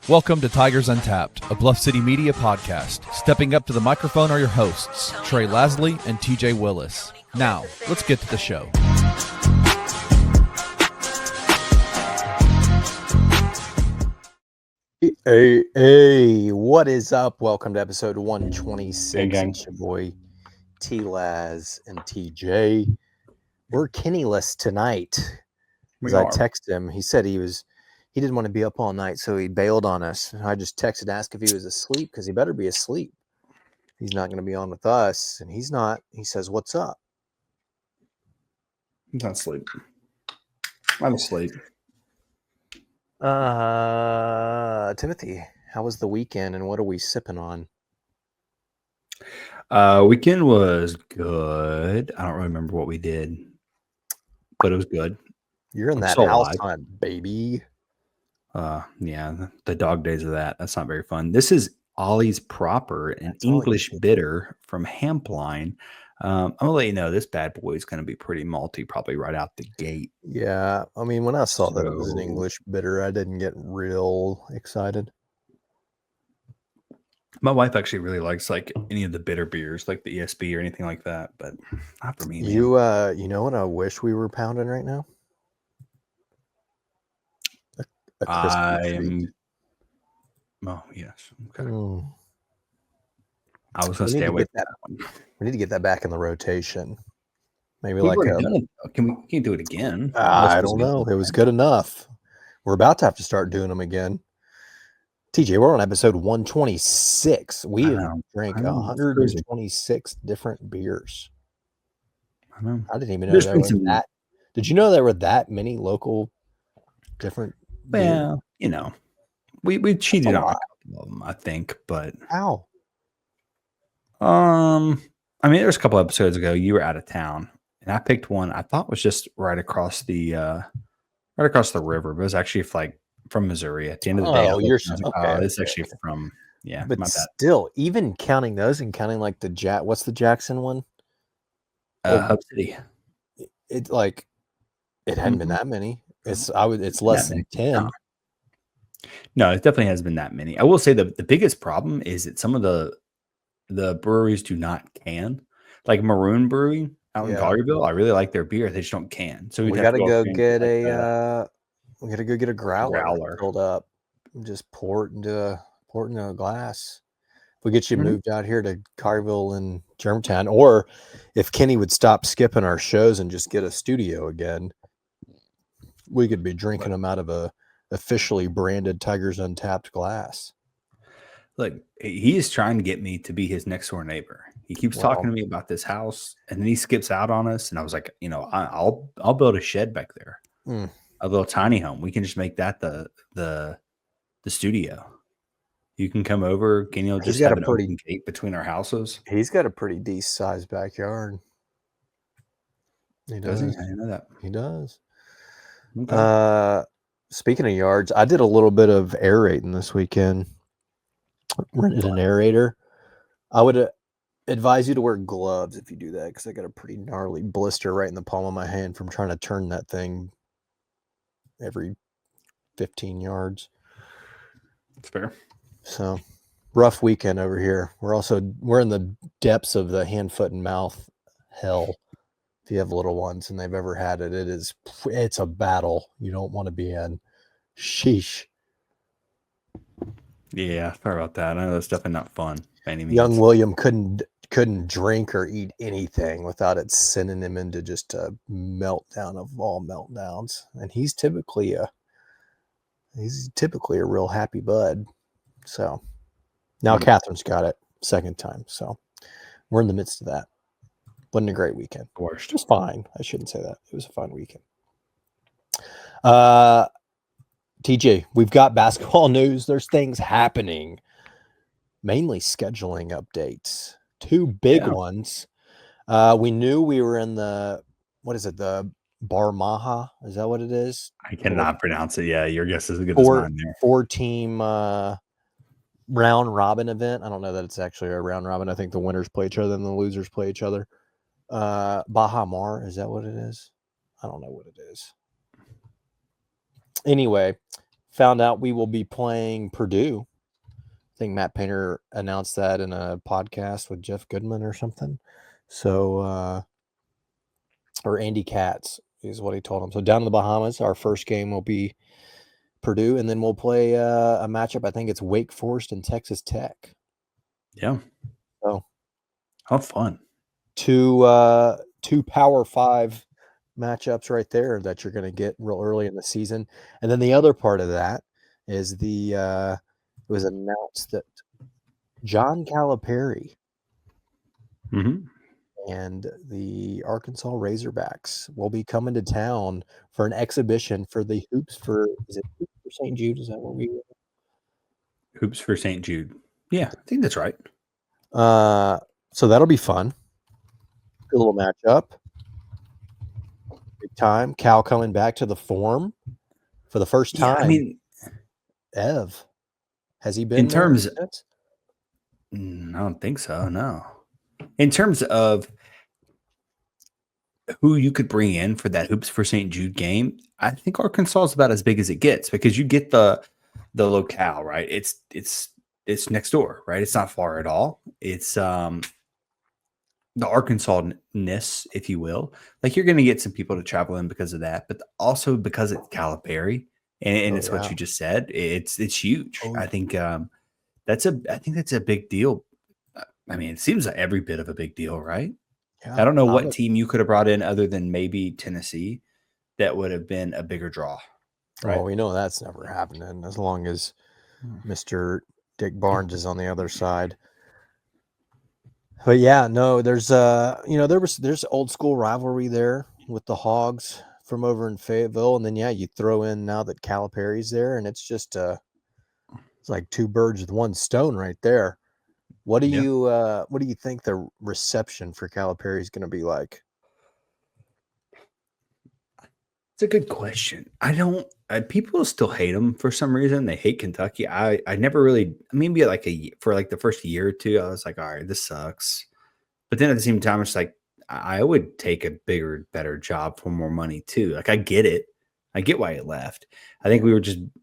Welcome to Tigers Untapped, a Bluff City media podcast. Stepping up to the microphone are your hosts, Trey Lasley and TJ Willis. Now, let's get to the show. Hey, what is up? Welcome to episode 126. Hey, gang. It's your boy T-Laz and TJ. We're Kennyless tonight. As I texted him, he said he didn't want to be up all night, so he bailed on us. I just texted, asked if he was asleep, because he better be asleep. He's not going to be on with us, and he's not. He says, "What's up?" He's not asleep. I'm asleep. Timothy, how was the weekend, and what are we sipping on? Weekend was good. I don't remember what we did, but it was good. You're in I'm that still house alive. hunt, baby. Yeah, the dog days of that's not very fun. This is Olly's Proper, an That's all you English get. bitter from Hampline. I'm gonna let you know this bad boy is gonna be pretty malty, probably right out the gate. Yeah, I mean, when I saw that it was an So- English bitter, I didn't get real excited. My wife actually really likes like any of the bitter beers, like the ESB or anything like that, but not for me. Man. You know what I wish we were pounding right now? A crispy treat. Oh yes. Okay. Mm. I was gonna stay away from that one. We need to get that back in the rotation. Maybe We've like already done it, though. Can we do it again? I don't know. It was good enough. We're about to have to start doing them again. TJ, we're on episode 126. We have drank 126 different beers. I know. I didn't even know there was that. Did you know there were that many local different beers? Well, you know, we cheated on a couple of them, I think, but how? I mean, there was a couple episodes ago you were out of town, and I picked one I thought was just right across the river, but it was actually like from Missouri. At the end of the day, it's actually from But still, even counting those and counting like what's the Jackson one? Hub City. It hadn't been that many. It's less than 10. No, it definitely has been that many. I will say the biggest problem is that some of the breweries do not can. Like Maroon Brewing out in Collierville, I really like their beer. They just don't can. So we got to go get a growler filled up and just pour it into a glass. If we get you moved out here to Collierville and Germantown, or if Kenny would stop skipping our shows and just get a studio again, we could be drinking them out of a officially branded Tigers Untapped glass. Look, he is trying to get me to be his next door neighbor. He keeps talking to me about this house, and then he skips out on us. And I was like, I'll build a shed back there, a little tiny home. We can just make that the studio. You can come over. Kenny will just have an open gate between our houses. He's got a pretty decent sized backyard. He does. I know that. He does. Okay. Speaking of yards, I did a little bit of aerating this weekend. Rented an aerator. I would advise you to wear gloves if you do that, because I got a pretty gnarly blister right in the palm of my hand from trying to turn that thing every 15 yards. That's fair. So rough weekend over here. We're in the depths of the hand, foot, and mouth hell. If you have little ones and they've ever had it, it's a battle you don't want to be in. Sheesh. Yeah, sorry about that. I know that's definitely not fun by any means. Young William couldn't drink or eat anything without it sending him into just a meltdown of all meltdowns. And he's typically a real happy bud. So now Catherine's got it second time. So we're in the midst of that. Wasn't a great weekend. Worst. It was fine. I shouldn't say that. It was a fun weekend. TJ, we've got basketball news. There's things happening. Mainly scheduling updates. Two big ones. We knew we were in the Bar Maha? Is that what it is? I cannot pronounce it. Yeah, your guess is as good as mine there. 4-team round robin event. I don't know that it's actually a round robin. I think the winners play each other and the losers play each other. Baha Mar, is that what it is? I don't know what it is. Anyway, found out we will be playing Purdue. I think Matt Painter announced that in a podcast with Jeff Goodman or something. So, or Andy Katz is what he told him. So down in the Bahamas, our first game will be Purdue, and then we'll play a matchup. I think it's Wake Forest and Texas Tech. Yeah. So, how fun! Two Power 5 matchups right there that you're going to get real early in the season. And then the other part of that is it was announced that John Calipari and the Arkansas Razorbacks will be coming to town for an exhibition for the Hoops for St. Jude? Is that what we Hoops for St. Jude? Yeah, I think that's right. So that'll be fun. Good little matchup. Big time. Cal coming back to the Forum for the first time. I mean, Ev, has he been in terms? Since? I don't think so. No. In terms of who you could bring in for that Hoops for St. Jude game, I think Arkansas is about as big as it gets because you get the locale, right? It's next door, right? It's not far at all. It's the Arkansas-ness, if you will. Like you're going to get some people to travel in because of that, but also because it's Calipari and it's what you just said. It's huge. I think that's a big deal. I mean, it seems like every bit of a big deal, right? Yeah, I don't know what team you could have brought in other than maybe Tennessee that would have been a bigger draw. Right? Well, we know that's never happening as long as Mr. Dick Barnes is on the other side. But yeah, no, there's there's old school rivalry there with the Hogs from over in Fayetteville, and then you throw in now that Calipari's there, and it's just it's like two birds with one stone right there. What do you think the reception for Calipari is going to be like? It's a good question. People still hate him for some reason. They hate Kentucky. I never really, maybe for the first year or two, I was like, all right, this sucks. But then at the same time, it's like, I would take a bigger, better job for more money too. Like I get it. I get why he left. I think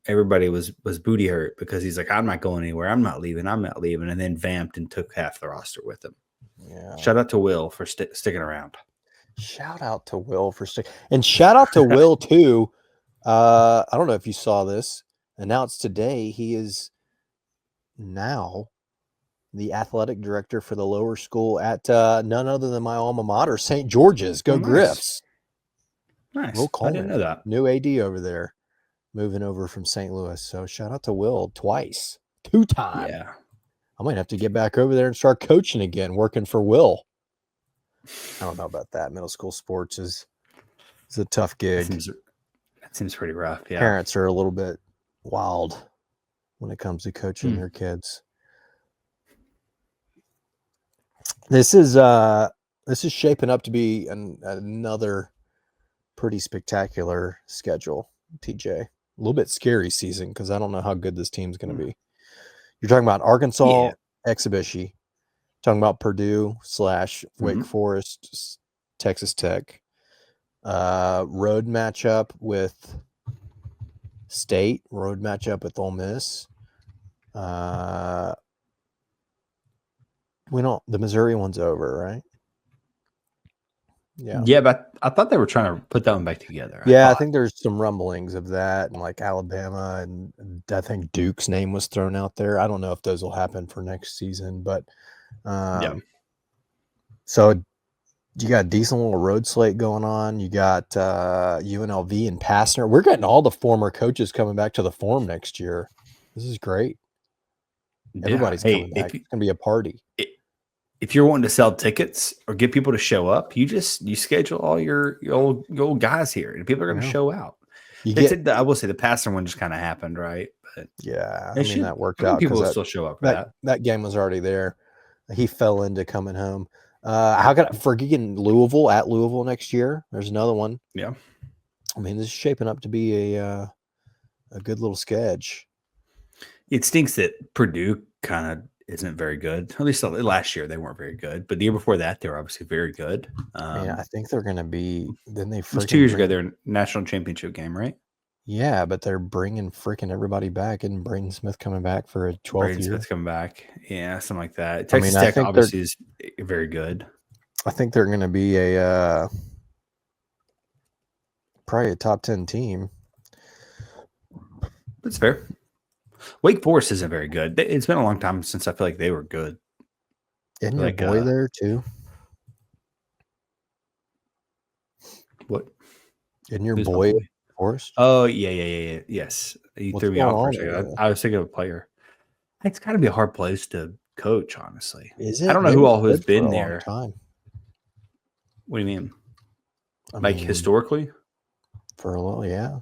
everybody was booty hurt because he's like, I'm not going anywhere. I'm not leaving. And then vamped and took half the roster with him. Yeah. Shout out to Will for sticking around. Shout out to Will for sticking. And shout out to Will too. I don't know if you saw this announced today. He is now the athletic director for the lower school at none other than my alma mater, St. George's. Go Griffs. Nice. Will Coleman, I didn't know that. New AD over there, moving over from St. Louis. So shout out to Will twice, 2 times. Yeah. I might have to get back over there and start coaching again, working for Will. I don't know about that. Middle school sports is a tough gig. That seems pretty rough. Yeah. Parents are a little bit wild when it comes to coaching their kids. This is shaping up to be another pretty spectacular schedule, TJ. A little bit scary season because I don't know how good this team's going to be. You're talking about Arkansas exhibition, talking about Purdue / Wake Forest, Texas Tech, road matchup with State, road matchup with Ole Miss. The Missouri one's over, right? Yeah, but I thought they were trying to put that one back together. I think there's some rumblings of that, and like Alabama, and I think Duke's name was thrown out there. I don't know if those will happen for next season, but so you got a decent little road slate going on. You got UNLV and Passner. We're getting all the former coaches coming back to the Forum next year. This is great. Everybody's coming back. It's gonna be a party. If you're wanting to sell tickets or get people to show up, you schedule all your old guys here, and people are going to show out. I will say the Pastor one just kind of happened, right? But that worked out. People will still show up for that. That game was already there. He fell into coming home. How can I forget Louisville at Louisville next year? There's another one. Yeah, I mean, this is shaping up to be a good little sketch. It stinks that Purdue kind of isn't very good. At least last year they weren't very good, but the year before that they were obviously very good. I think they're going to be. Then they it was 2 years ago. Their national championship game, right? Yeah, but they're bringing freaking everybody back. Isn't Braden Smith coming back for a 12th Braden year? Smith's coming back. Yeah, something like that. I Texas mean, I Tech think obviously is very good. I think they're going to be probably a top 10 team. That's fair. Wake Forest isn't very good. It's been a long time since I feel like they were good. Isn't Like, your boy there too? What? Isn't your Who's my boy boy? Forest? Oh, yeah. Yes. You What's threw me going off for a on second. over there? I was thinking of a player. It's got to be a hard place to coach, honestly. Is I it? don't know They who were all has good for been a long there. time. What do you mean? I Like mean, historically? for a little, yeah.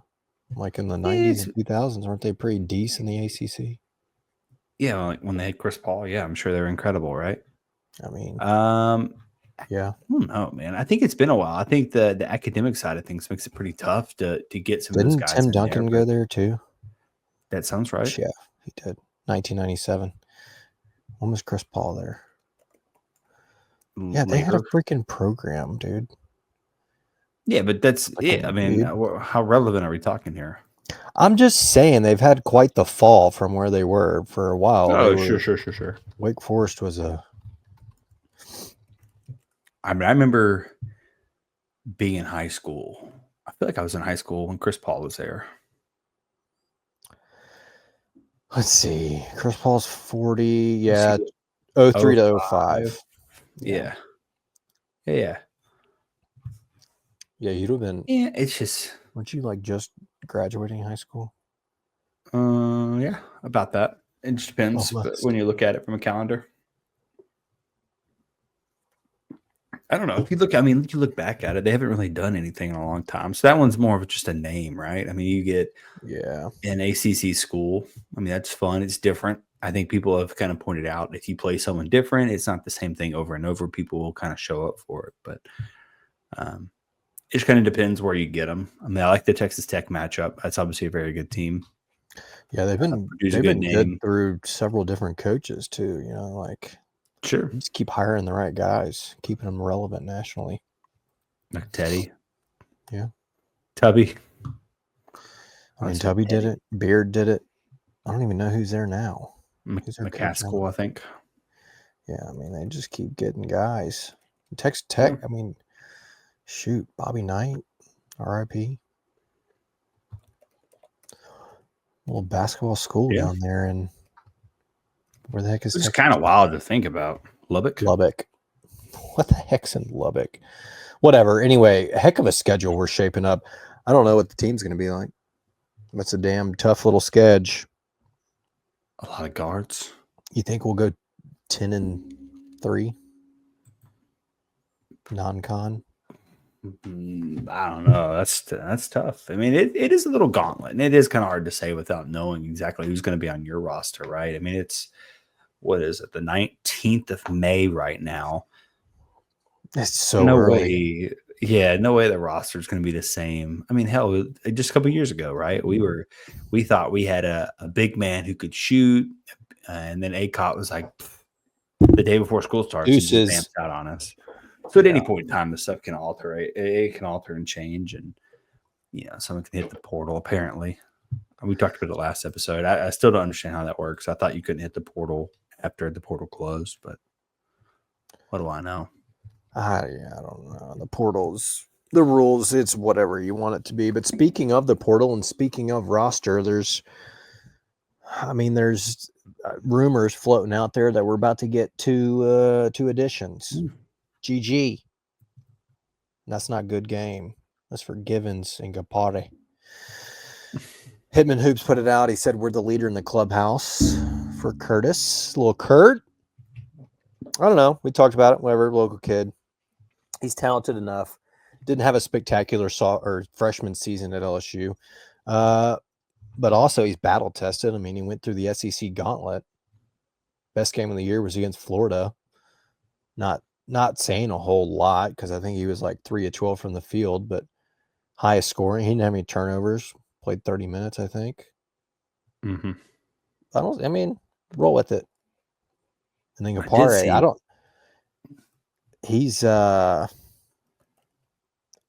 Like in the Yeah, 90s and 2000s, weren't they pretty decent in the ACC? Yeah, like when they had Chris Paul. Yeah, I'm sure they were incredible, right? I mean, I yeah. don't know, man. I think it's been a while. I think the academic side of things makes it pretty tough to get some of those Didn't guys Tim in Duncan there. go there too? That sounds right. Yeah, he did. 1997. When was Chris Paul there? Yeah, they had a freaking program, dude. Yeah, but that's it. I mean, Dude. how relevant are we talking here? I'm just saying they've had quite the fall from where they were for a while. Oh, sure. Wake Forest was a. I mean, I remember being in high school. I feel like I was in high school when Chris Paul was there. Let's see. Chris Paul's 40. Yeah. 03 to 05. Yeah. Yeah, you'd have been. Yeah, it's just. Weren't you like just graduating high school? Yeah, about that. It just depends when you look at it from a calendar. I don't know. If you look, I mean, you look back at it, they haven't really done anything in a long time. So that one's more of just a name, right? I mean, you get an ACC school. I mean, that's fun. It's different. I think people have kind of pointed out if you play someone different, it's not the same thing over and over. People will kind of show up for it, but it just kind of depends where you get them. I mean, I like the Texas Tech matchup. That's obviously a very good team. Yeah, they've been good through several different coaches too. You know, like. Sure. Just keep hiring the right guys, keeping them relevant nationally. Like Teddy. Yeah. Tubby. I mean, Tubby did it. Beard did it. I don't even know who's there now. McCaskill, I think. Yeah, I mean, they just keep getting guys. Texas Tech, I mean, shoot, Bobby Knight, RIP. Little basketball school down there in where the heck is Texas? It's kind of wild to think about. Lubbock. What the heck's in Lubbock? Whatever. Anyway, a heck of a schedule we're shaping up. I don't know what the team's going to be like. That's a damn tough little schedule. A lot of guards. You think we'll go 10-3? Non-con? I don't know. That's tough. I mean, it is a little gauntlet, and it is kind of hard to say without knowing exactly who's going to be on your roster, right? I mean, it's what is it, the 19th of May right now? It's so early. No way the roster is going to be the same. I mean, hell, just a couple years ago, right? We thought we had a big man who could shoot, and then ACOT was like the day before school starts, he just bamps out on us. So at any point in time, the stuff can alter. It can alter and change, and someone can hit the portal. Apparently, we talked about it last episode. I still don't understand how that works. I thought you couldn't hit the portal after the portal closed, but what do I know? I don't know. The portal's the rules. It's whatever you want it to be. But speaking of the portal and speaking of roster, there's rumors floating out there that we're about to get two additions. GG. That's not good game. That's for Givens and Gapare. Hitman Hoops put it out. He said we're the leader in the clubhouse for Curtis. Little Kurt. I don't know. We talked about it. Whatever. Local kid. He's talented enough. Didn't have a spectacular freshman season at LSU. But also he's battle tested. I mean, he went through the SEC gauntlet. Best game of the year was against Florida. Not saying a whole lot because I think he was like 3 of 12 from the field, but highest scoring. He didn't have any turnovers. Played 30 minutes, I think. Mm-hmm. Roll with it. And then Gapare,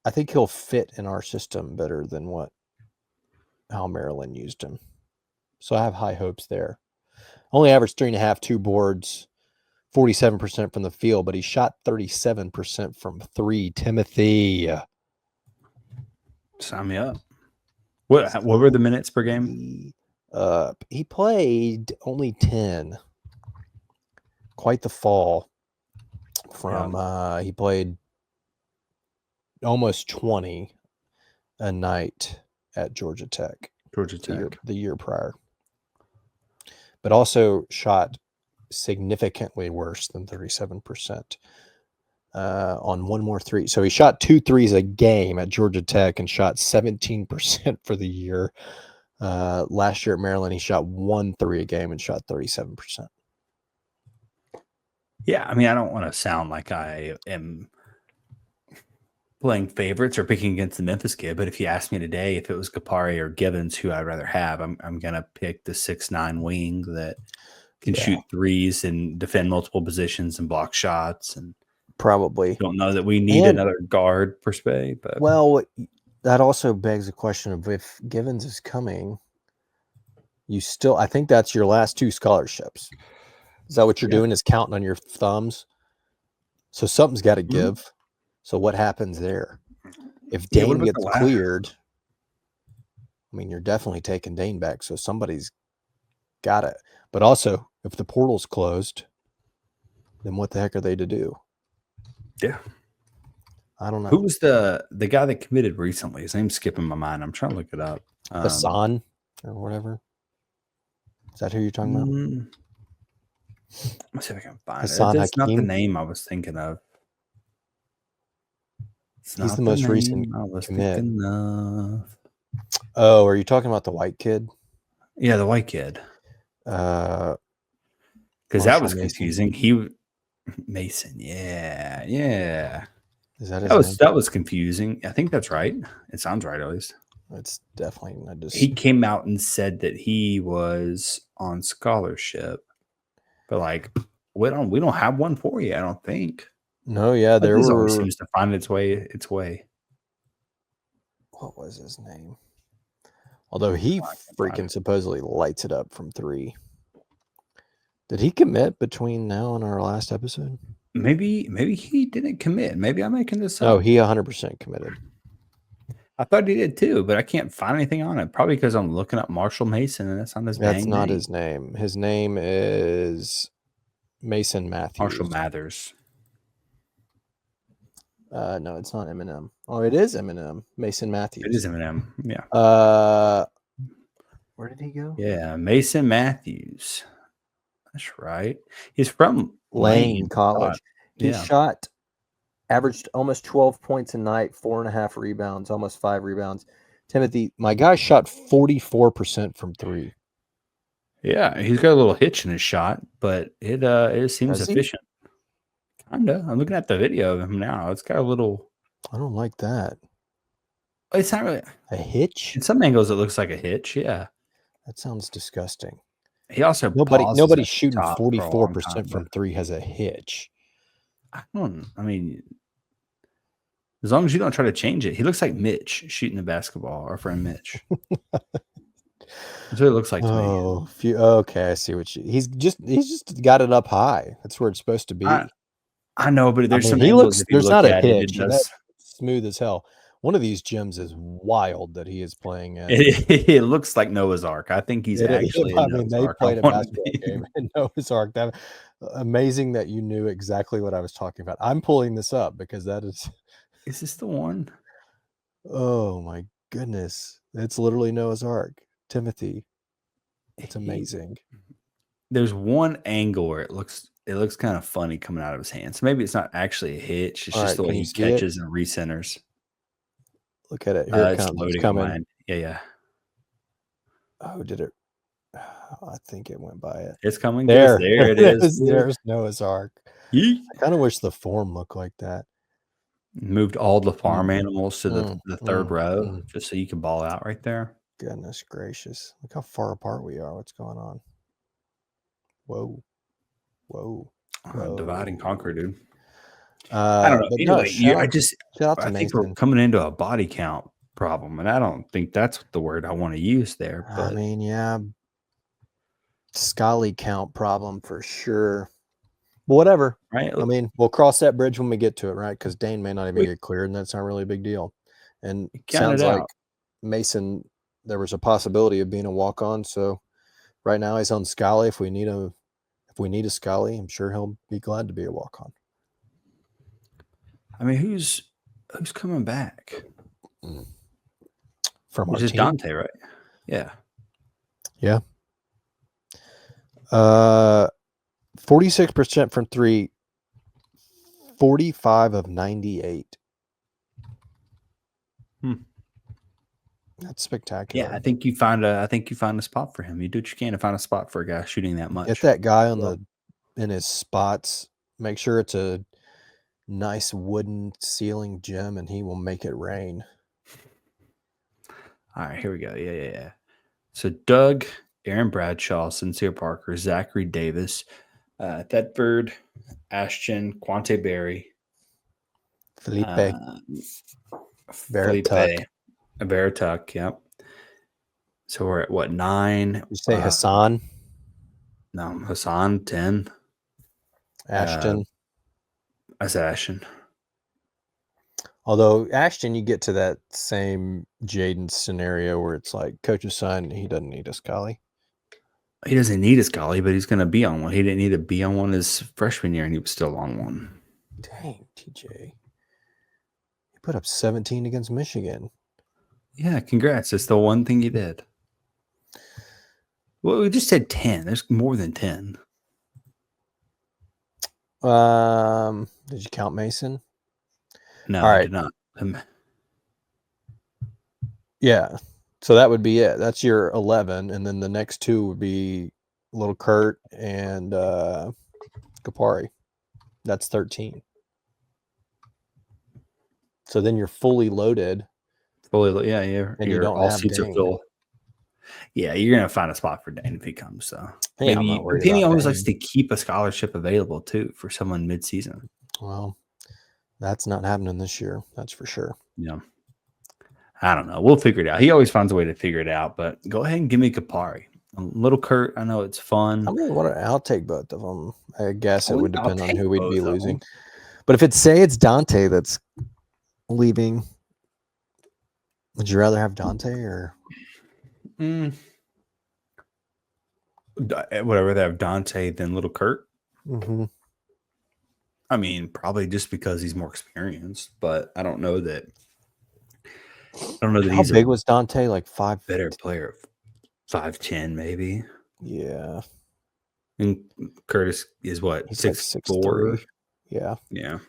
I think he'll fit in our system better than what how Maryland used him. So I have high hopes there. Only averaged 3.5, 2 boards, 47% from the field, but he shot 37% from 3. Timothy. Sign me up. What were the minutes per game? He played only 10. Quite the fall from he played almost 20 a night at Georgia Tech. The year prior. But also shot significantly worse than 37% on one more three. So he shot 2 threes a game at Georgia Tech and shot 17% for the year. Last year at Maryland, he shot 1 3 a game and shot 37%. Yeah, I mean, I don't want to sound like I am playing favorites or picking against the Memphis kid, but if you asked me today if it was Calipari or Givens who I'd rather have, I'm gonna pick the 6'9" wing that can shoot threes and defend multiple positions and block shots. And probably don't know that we need another guard per se, but that also begs the question of if Givens is coming, I think that's your last 2 scholarships. Is that what you're doing, is counting on your thumbs? So something's got to give. So what happens there? If Dane gets cleared, I mean, you're definitely taking Dane back. So somebody's got it. But also, if the portal's closed, then what the heck are they to do? Yeah. I don't know. Who was the guy that committed recently? His name's skipping my mind. I'm trying to look it up. Hassan or whatever. Is that who you're talking about? Let's see if I can find Hassan it. That's not the Hakeem? name I was thinking of. He's the most recent I was commit. thinking of. Oh, are you talking about the white kid? Yeah, the white kid. Because that was confusing. Mason. Yeah. Is that his name? That was confusing. I think that's right. It sounds right, at least. It's definitely not just. He came out and said that he was on scholarship, but like we don't have one for you. I don't think. No, yeah, there always seems to find its way. What was his name? Although he freaking supposedly lights it up from 3. Did he commit between now and our last episode? Maybe he didn't commit. Maybe I'm making this up. No, he 100% committed. I thought he did too, but I can't find anything on it. Probably because I'm looking up Marshall Mason and that's not his name. That's not his name. His name is Mason Matthews. Marshall Mathers. No, it's not Eminem. Oh, it is Eminem. Mason Matthews. It is Eminem. Yeah. Where did he go? Yeah, Mason Matthews. That's right. He's from Lane College. He averaged almost 12 points a night, 4.5 rebounds, almost 5 rebounds. Timothy, my guy shot 44% from 3. Yeah, he's got a little hitch in his shot, but it seems efficient. Kinda. I'm looking at the video of him now. It's got a little. I don't like that. It's not really a hitch. In some angles, it looks like a hitch. Yeah, that sounds disgusting. He also nobody shooting 44% from 3 has a hitch. I mean, as long as you don't try to change it, he looks like Mitch shooting the basketball. Our friend Mitch. That's what it looks like to me. Okay, I see what he's just got it up high. That's where it's supposed to be. I know, but there's some. There's not a hitch. That's smooth as hell. One of these gyms is wild that he is playing in. It looks like Noah's Ark. I think he's actually. They played a basketball game in Noah's Ark. Amazing that you knew exactly what I was talking about. I'm pulling this up because that is. Is this the one? Oh my goodness! It's literally Noah's Ark. Timothy, it's amazing. There's one angle where it looks kind of funny coming out of his hands. So maybe it's not actually a hitch. It's just the way he catches and recenters. Look at it. Here it comes. It's coming. Yeah. Oh, did it? I think it went by it. It's coming. There it is. There's Noah's Ark. I kind of wish the form looked like that. Moved all the farm animals to the third row just so you can ball out right there. Goodness gracious. Look how far apart we are. What's going on? Whoa. Divide and conquer, dude. I don't know. Anyway, I think we're coming into a body count problem, and I don't think that's the word I want to use there. But I mean, yeah, Scully count problem for sure. But whatever. right, I mean, we'll cross that bridge when we get to it, right? Because Dane may not even get cleared, and that's not really a big deal. And count sounds it like out. Mason, there was a possibility of being a walk-on. So right now he's on Scully. If we need a Scully, I'm sure he'll be glad to be a walk-on. I mean, who's coming back? From our Which is team? Dante, right? Yeah. Yeah. 46% from 3, 45 of 98. That's spectacular. Yeah, I think you find a spot for him. You do what you can to find a spot for a guy shooting that much. Get that guy in his spots. Make sure it's a nice wooden ceiling gym, and he will make it rain. All right, here we go. Yeah. So Doug, Aaron Bradshaw, Sincere Parker, Zachary Davis, Thetford, Ashton, Quante Berry, Felipe Felipe Verituck. Yep. So we're at what, 9? You say Hassan? No, Hassan 10. Ashton. I said Ashton. Although Ashton, you get to that same Jaden scenario where it's like coach's son, he doesn't need a Scully. He doesn't need a Scully, but he's going to be on one. He didn't need to be on one his freshman year, and he was still on one. Dang, TJ. He put up 17 against Michigan. Yeah, congrats. That's the one thing he did. Well, we just said 10. There's more than 10. Did you count Mason? No, All right. I did not. Yeah. So that would be it. That's your 11. And then the next two would be Little Kurt and Capari. That's 13. So then you're fully loaded. Yeah. And you don't all have seats are Dane. full. Yeah, you're going to find a spot for Dane if he comes. So Hey, maybe Penny always likes to keep a scholarship available too for someone mid-season. Well, that's not happening this year. That's for sure. Yeah. I don't know. We'll figure it out. He always finds a way to figure it out, but go ahead and give me Capari. Little Kurt, I know it's fun. I mean, I'll take both of them. I guess it would depend on who we'd be losing. Them. But if it's Dante that's leaving, would you rather have Dante or? Would I rather have Dante than Little Kurt? Mm-hmm. I mean, probably just because he's more experienced, but I don't know that. How big was Dante? Like 5? Better player, 5'10", maybe. Yeah. And Curtis is what? He's 6'4". Like 6'3". Yeah. Yeah.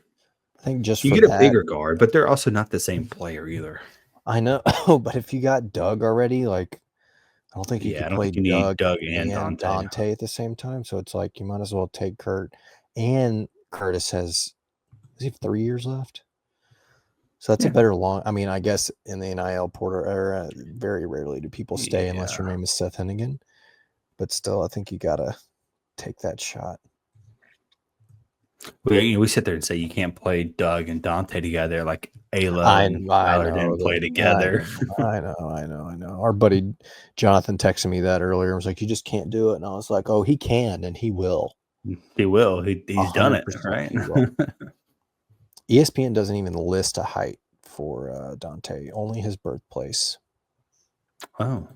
I think just you for get that, a bigger guard, but they're also not the same player either. I know, but if you got Doug already, like I don't think you could play Doug and Dante at the same time. So it's like you might as well take Kurt. And Curtis does he have 3 years left? So that's a better long. I mean, I guess in the NIL portal, very rarely do people stay unless your name is Seth Hennigan. But still, I think you gotta take that shot. We sit there and say you can't play Doug and Dante together like Ayla and Tyler didn't play together. I know. Our buddy Jonathan texted me that earlier. I was like, you just can't do it. And I was like, oh, he can and he will. He will. He's done it, right? ESPN doesn't even list a height for Dante, only his birthplace. Oh.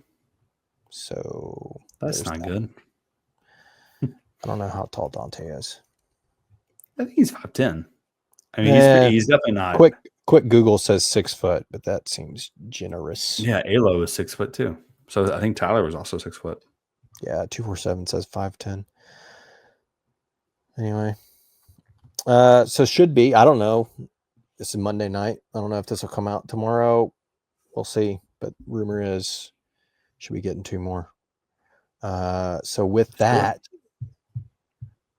So that's not good. I don't know how tall Dante is. I think he's 5'10". I mean, he's definitely not. Quick Google says 6 foot, but that seems generous. Yeah, Alo is 6 foot too. So I think Tyler was also 6 foot. Yeah, 247 says 5'10". Anyway, so should be. I don't know. This is Monday night. I don't know if this will come out tomorrow. We'll see. But rumor is, should be getting 2 more. So with that,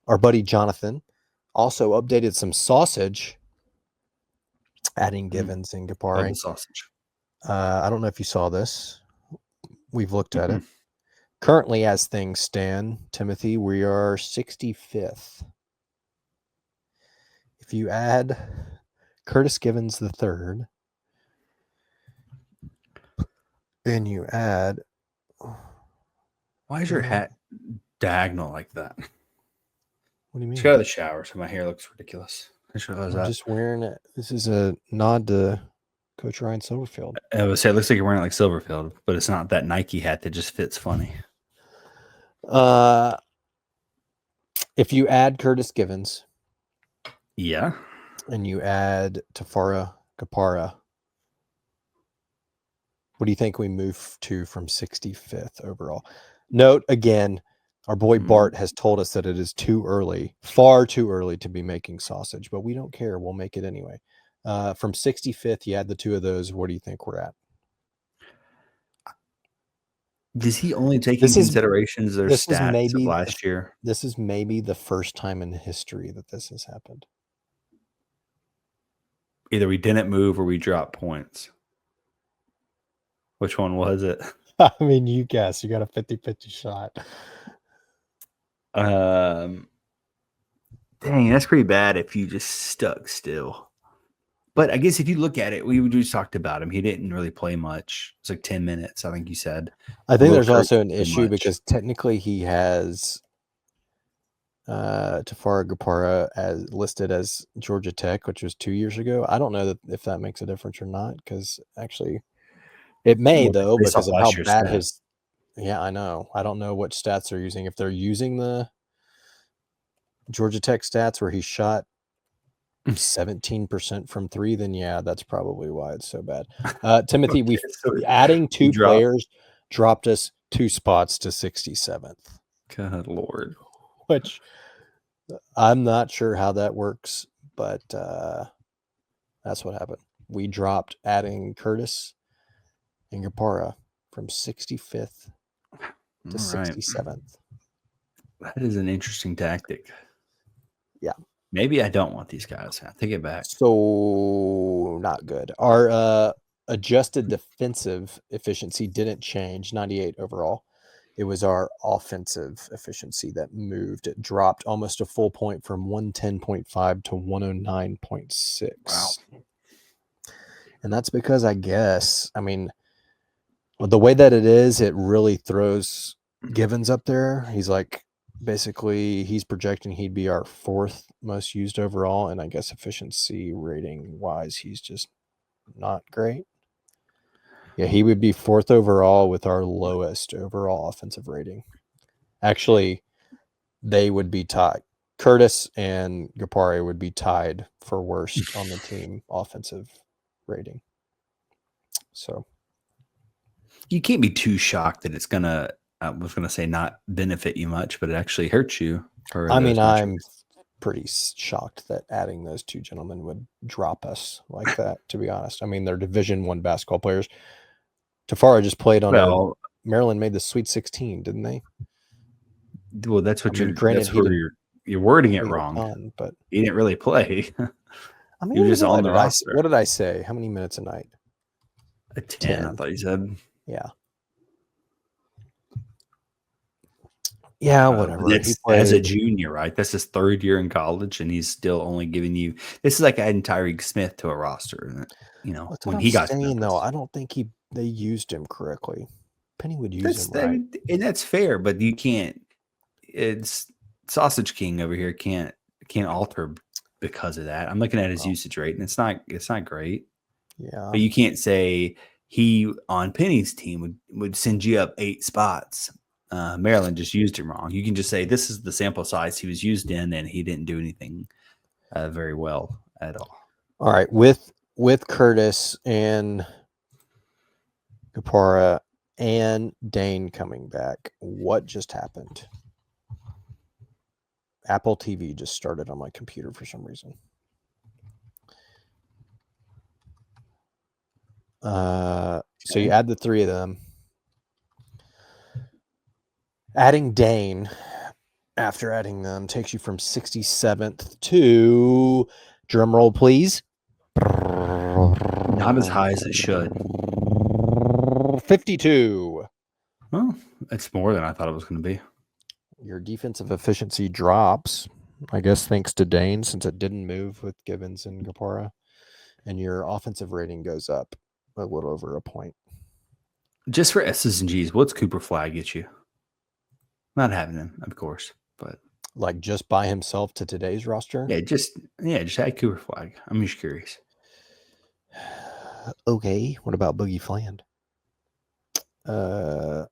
our buddy Jonathan also updated some sausage, adding Givens and Capari. Sausage. I don't know if you saw this. We've looked at it. Currently, as things stand, Timothy, we are 65th. If you add Curtis Givens III, and you add. Why is your hat diagonal like that? What do you mean? Just got out of the shower, so my hair looks ridiculous. I just realized I'm that. just wearing it. This is a nod to Coach Ryan Silverfield. I would say it looks like you're wearing it like Silverfield, but it's not that Nike hat that just fits funny. If you add Curtis Givens, Yeah, and you add Tafara Kapara, what do you think we move to from 65th overall? Note again, our boy Bart has told us that it is too early, far too early to be making sausage, but we don't care. We'll make it anyway. From 65th, you add the two of those. What do you think we're at? Does he only take in considerations their stats of last year? This is maybe the first time in history that this has happened. Either we didn't move or we dropped points. Which one was it? I mean, you guess. You got a 50-50 shot. Dang, that's pretty bad if you just stuck still. But I guess if you look at it, we just talked about him. He didn't really play much. It's like 10 minutes, I think you said. I think there's also an issue because technically he has Tafara Gapara as listed as Georgia Tech, which was 2 years ago. I don't know if that makes a difference or not, because actually it may, though, because of how bad his. Yeah, I know. I don't know what stats they're using. If they're using the Georgia Tech stats where he shot 17% from three, then yeah, that's probably why it's so bad. Timothy, adding two players dropped us 2 spots to 67th. God Lord. Which I'm not sure how that works, but that's what happened. We dropped adding Curtis and Gapara from 65th to 67th. That is an interesting tactic. Yeah. Maybe I don't want these guys. I take it back. So not good. Our adjusted defensive efficiency didn't change, 98 overall. It was our offensive efficiency that moved. It dropped almost a full point from 110.5 to 109.6. Wow. And that's because I mean, the way that it is, it really throws Givens up there. He's like, basically, he's projecting he'd be our 4th most used overall. And I guess efficiency rating wise, he's just not great. Yeah, he would be 4th overall with our lowest overall offensive rating. Actually, they would be tied. Curtis and Gapari would be tied for worst on the team offensive rating. So you can't be too shocked that it's gonna. I was gonna say not benefit you much, but it actually hurts you. I mean, I'm pretty shocked that adding those 2 gentlemen would drop us like that. To be honest, I mean, they're Division I basketball players. Tafara just played on Maryland made the Sweet 16, didn't they? Well, that's what you're wording it wrong. But he didn't really play. I mean, he was just on the roster. What did I say? How many minutes a night? A 10. I thought you said. Yeah. Yeah, whatever. As a junior, right? That's his 3rd year in college, and he's still only giving you. This is like adding Tyreek Smith to a roster. You know, that's when he got saying, though, I don't think they used him correctly. Penny would use him, right? And that's fair, but you can't. It's Sausage King over here can't alter because of that. I'm looking at his usage rate, and it's not great. Yeah, but you can't say he on Penny's team would send you up 8 spots. Maryland just used him wrong. You can just say this is the sample size he was used in, and he didn't do anything very well at all. All right, with Curtis and Gapara and Dane coming back, what just happened? Apple TV just started on my computer for some reason. So you add the 3 of them. Adding Dane after adding them takes you from 67th to, drum roll, please. Not as high as it should. 52. Well, it's more than I thought it was going to be. Your defensive efficiency drops, I guess, thanks to Dane, since it didn't move with Givens and Gapara. And your offensive rating goes up a little over a point. Just for S's and G's, what's Cooper Flag get you? Not having him, of course, but like just by himself to today's roster. Just add Cooper Flag. I'm just curious. Okay, what about Boogie Fland? That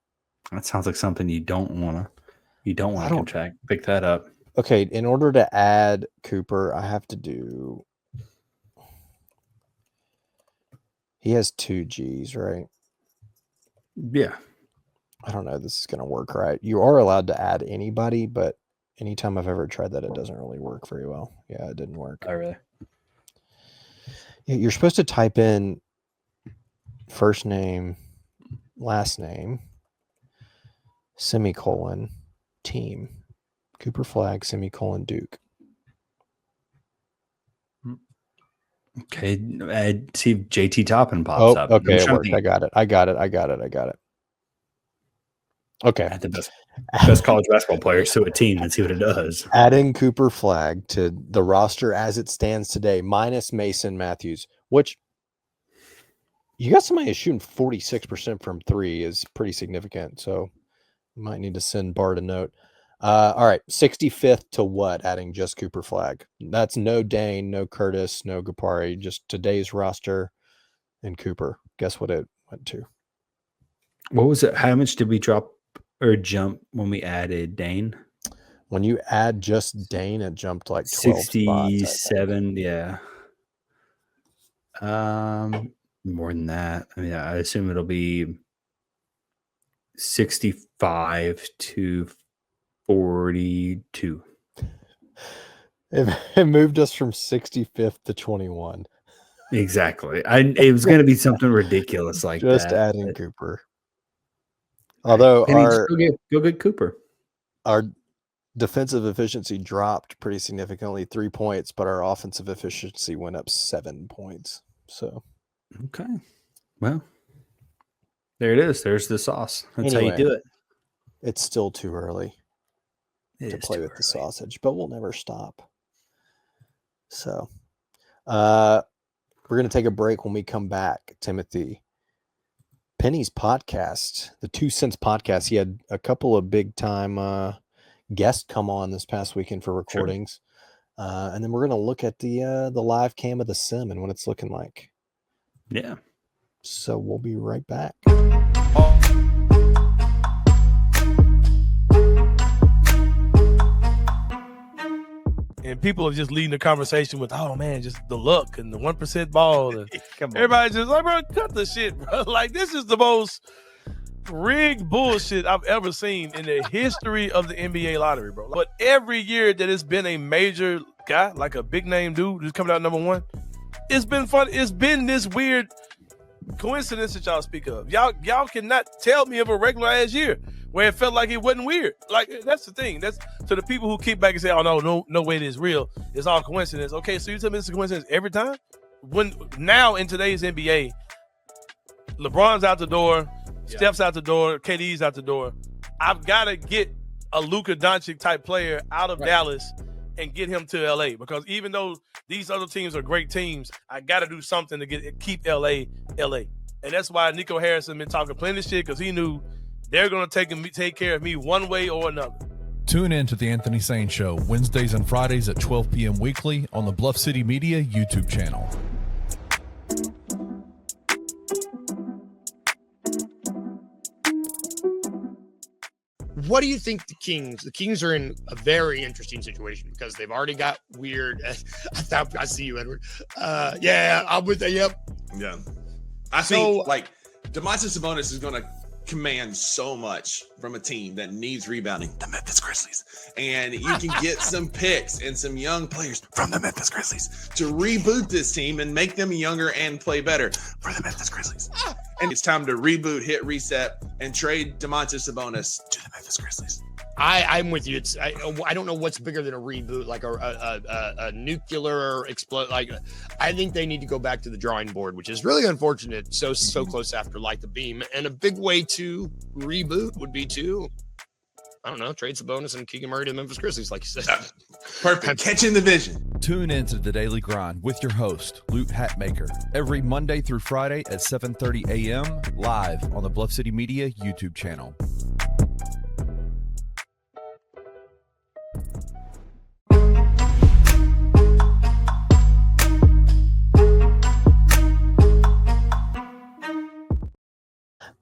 sounds like something you don't want to contract. Pick that up. Okay, in order to add Cooper, I have to do. He has 2 G's, right? Yeah. I don't know if this is going to work right. You are allowed to add anybody, but anytime I've ever tried that, it doesn't really work very well. Yeah, it didn't work. Oh, really? You're supposed to type in first name, last name, semicolon, team, Cooper Flag, semicolon, Duke. Okay, see if JT Toppin pops up. Okay, it worked. I got it. Okay. Add the best college basketball players to a team and see what it does. Adding Cooper Flag to the roster as it stands today, minus Mason Matthews, which you got somebody who's shooting 46% from 3 is pretty significant. So you might need to send Bart a note. All right, 65th to what? Adding just Cooper Flag. That's no Dane, no Curtis, no Calipari, just today's roster and Cooper. Guess what it went to? What was it? How much did we drop or jump when we added Dane? When you add just Dane, it jumped like 12 67. Yeah. More than that. I mean, I assume it'll be 65 to 42. It moved us from 65th to 21. Exactly. It was going to be something ridiculous like just that. Just adding Cooper. Although go get Cooper. Our defensive efficiency dropped pretty significantly, 3 points, but our offensive efficiency went up 7 points. So, okay. Well, there it is. There's the sauce. That's anyway, how you do it. It's still too early to play with the sausage, but we'll never stop. So, we're going to take a break. When we come back, Timothy, Penny's podcast, the 2 Cents podcast, he had a couple of big time guests come on this past weekend for recordings. Sure. And then we're going to look at the live cam of the sim and what it's looking like. Yeah. So we'll be right back. And people are just leading the conversation with, oh man, just the luck and the 1% ball. And everybody's just like, bro, cut the shit, bro. Like, this is the most rigged bullshit I've ever seen in the history of the NBA lottery, bro. But every year that it's been a major guy, like a big name dude who's coming out number 1, it's been fun. It's been this weird coincidence that y'all speak of. Y'all cannot tell me of a regular ass year where it felt like it wasn't weird. Like, that's the thing. That's to the people who keep back and say, oh, no way it is real. It's all coincidence. Okay, so you tell me it's a coincidence every time? When now in today's NBA, LeBron's out the door, Steph's out the door, KD's out the door. I've got to get a Luka Doncic type player out of Dallas and get him to LA, because even though these other teams are great teams, I got to do something to keep LA. And that's why Nico Harrison been talking plenty of shit, because he knew they're going to take care of me one way or another. Tune in to the Anthony Sane Show Wednesdays and Fridays at 12 p.m. weekly on the Bluff City Media YouTube channel. What do you think the Kings? The Kings are in a very interesting situation because they've already got weird. I see you, Edward. Yeah, I'm with that. Yep. Yeah. I think like Domantas Sabonis is going to command so much from a team that needs rebounding, the Memphis Grizzlies. And you can get some picks and some young players from the Memphis Grizzlies to reboot this team and make them younger and play better for the Memphis Grizzlies. And it's time to reboot, hit reset, and trade Domantas Sabonis to the Memphis Grizzlies. I'm with you. I don't know what's bigger than a reboot, like a nuclear explode. Like, I think they need to go back to the drawing board, which is really unfortunate. So close after Light the Beam, and a big way to reboot would be to, I don't know, trade Sabonis and Keegan Murray to the Memphis Grizzlies, like you said. Perfect. Catching the vision. Tune in to The Daily Grind with your host, Luke Hatmaker, every Monday through Friday at 7:30 a.m. live on the Bluff City Media YouTube channel.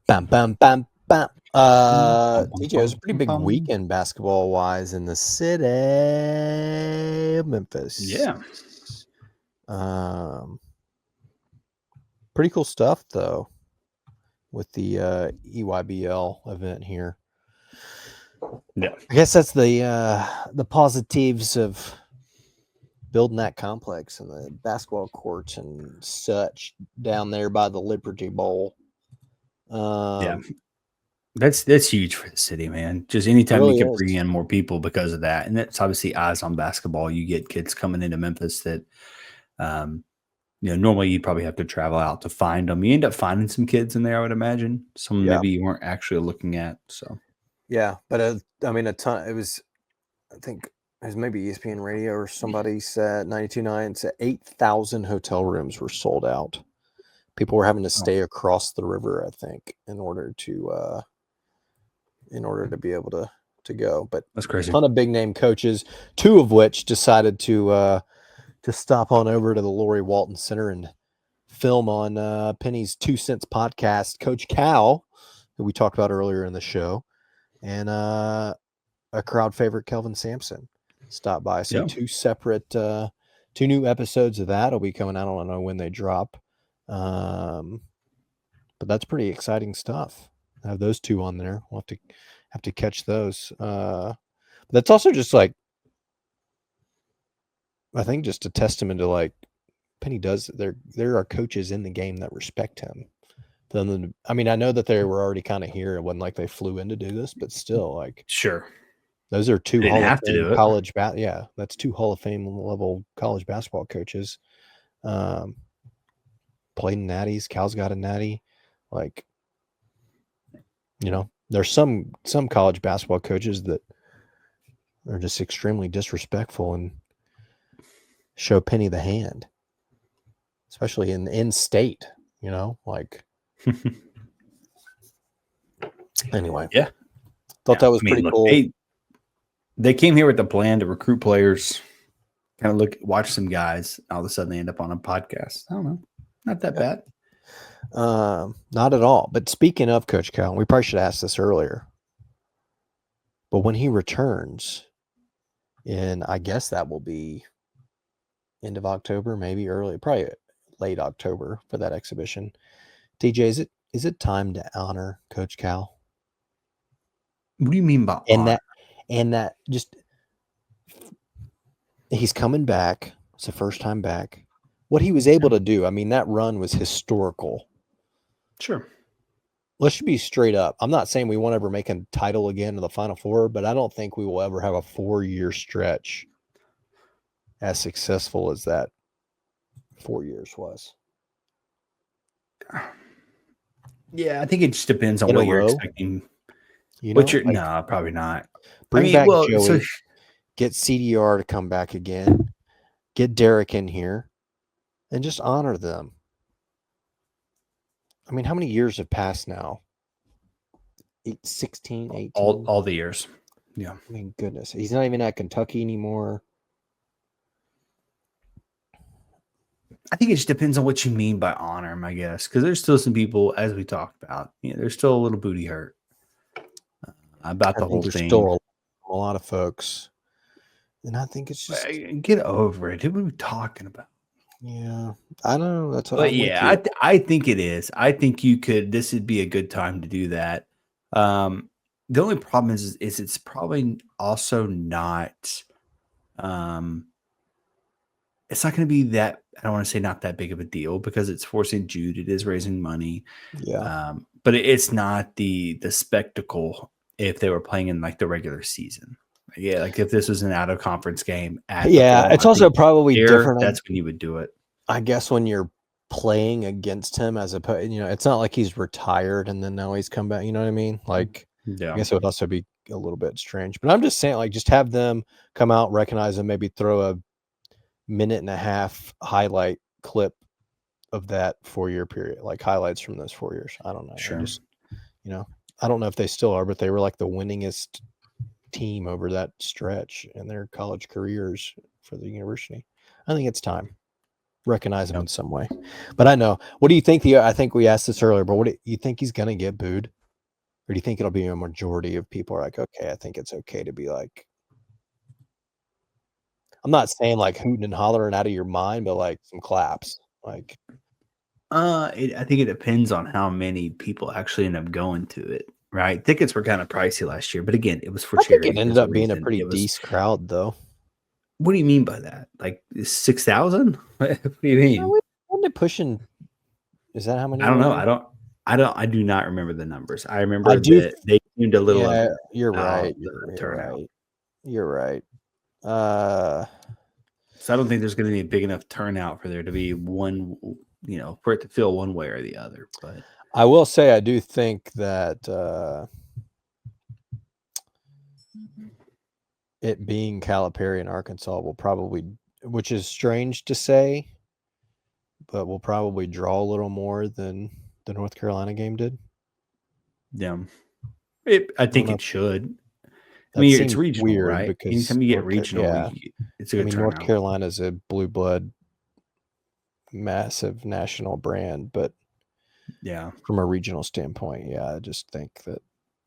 Bam, bam, bam, bam. TJ, it was a pretty big weekend basketball-wise in the city of Memphis. Yeah. Pretty cool stuff, though, with the EYBL event here. Yeah. I guess that's the positives of building that complex and the basketball courts and such down there by the Liberty Bowl. Yeah. That's huge for the city, man. Just anytime really you can is. bring in more people because of that. And that's obviously eyes on basketball. You get kids coming into Memphis that, normally you probably have to travel out to find them. You end up finding some kids in there, I would imagine. Some maybe you weren't actually looking at. So, yeah. But a ton. It was, I think it was maybe ESPN Radio or somebody said 92.9 said 8,000 hotel rooms were sold out. People were having to stay across the river, I think, in order to be able to go. But that's crazy. A ton of big name coaches, two of which decided to stop on over to the Lori Walton Center and film on Penny's 2 Cents podcast. Coach Cal, who we talked about earlier in the show, and a crowd favorite, Kelvin Sampson, stopped by. So two separate, two new episodes of that will be coming out. I don't know when they drop. But that's pretty exciting stuff. I have those two on there. We'll have to catch those. But that's also just like, I think just a testament to like Penny does. There are coaches in the game that respect him. I mean, I know that they were already kind of here. It wasn't like they flew in to do this, but still, like, sure, those are two Hall of Fame college. That's two Hall of Fame level college basketball coaches. Played in natties. Cal's got a natty. Like, there's some college basketball coaches that are just extremely disrespectful and show Penny the hand, especially in state, like. Anyway, thought that was pretty cool. They came here with the plan to recruit players, kind of watch some guys. All of a sudden, they end up on a podcast. I don't know. Not that bad. Not at all. But speaking of Coach Cal, we probably should ask this earlier. But when he returns, and I guess that will be end of October, maybe early, probably late October for that exhibition. DJ, is it time to honor Coach Cal? What do you mean by honor? That just he's coming back. It's the first time back. What he was able to do, I mean, that run was historical. Sure. Let's be straight up. I'm not saying we won't ever make a title again to the Final Four, but I don't think we will ever have a 4-year stretch as successful as that 4 years was. Yeah, I think it just depends on what you're expecting. No, probably not. Bring back Joey. Get CDR to come back again. Get Derek in here. And just honor them. I mean, how many years have passed now? 16, 18? All the years. Yeah. I mean, goodness. He's not even at Kentucky anymore. I think it just depends on what you mean by honor him, I guess. Because there's still some people, as we talked about, there's still a little booty hurt about the whole thing. Still a lot of folks. And I think it's just... Get over it. What are we talking about? Yeah, I don't know. That's what. But I think it is. I think this would be a good time to do that. The only problem is it's probably also not. It's not going to be that. I don't want to say not that big of a deal because it's forcing Jude. It is raising money. Yeah. But it's not the spectacle if they were playing in like the regular season. Yeah, like if this was an out of conference game. It's also probably different. That's when you would do it. I guess when you're playing against him as opposed, it's not like he's retired and then now he's come back. You know what I mean? Like, I guess it would also be a little bit strange. But I'm just saying, like, just have them come out, recognize him, maybe throw a minute-and-a-half highlight clip of that 4-year period, like highlights from those 4 years. I don't know. Sure. I don't know if they still are, but they were like the winningest team over that stretch in their college careers for the university. I think it's time. Recognize him in some way. But I know. What do you think? I think we asked this earlier, but what do you think he's going to get booed? Or do you think it'll be a majority of people are like, okay, I think it's okay to be like, I'm not saying like hooting and hollering out of your mind, but like some claps. Like, I think it depends on how many people actually end up going to it, right? Tickets were kind of pricey last year, but again, it was for charity. It ended up being a pretty decent crowd, though. What do you mean by that? Like 6,000? What do you mean? Wasn't it pushing? Is that how many? I don't know. I do not remember the numbers. I remember that they tuned a little. Yeah, you're right. You're right. So I don't think there's going to be a big enough turnout for there to be one, for it to feel one way or the other. But I will say I do think that it being Calipari in Arkansas will probably, which is strange to say, but will probably draw a little more than the North Carolina game did. Yeah, I think it should. I mean, it's regional, weird, right? Because anytime you get regional, it's a good turnout. North Carolina is a blue blood, massive national brand, but from a regional standpoint, I just think that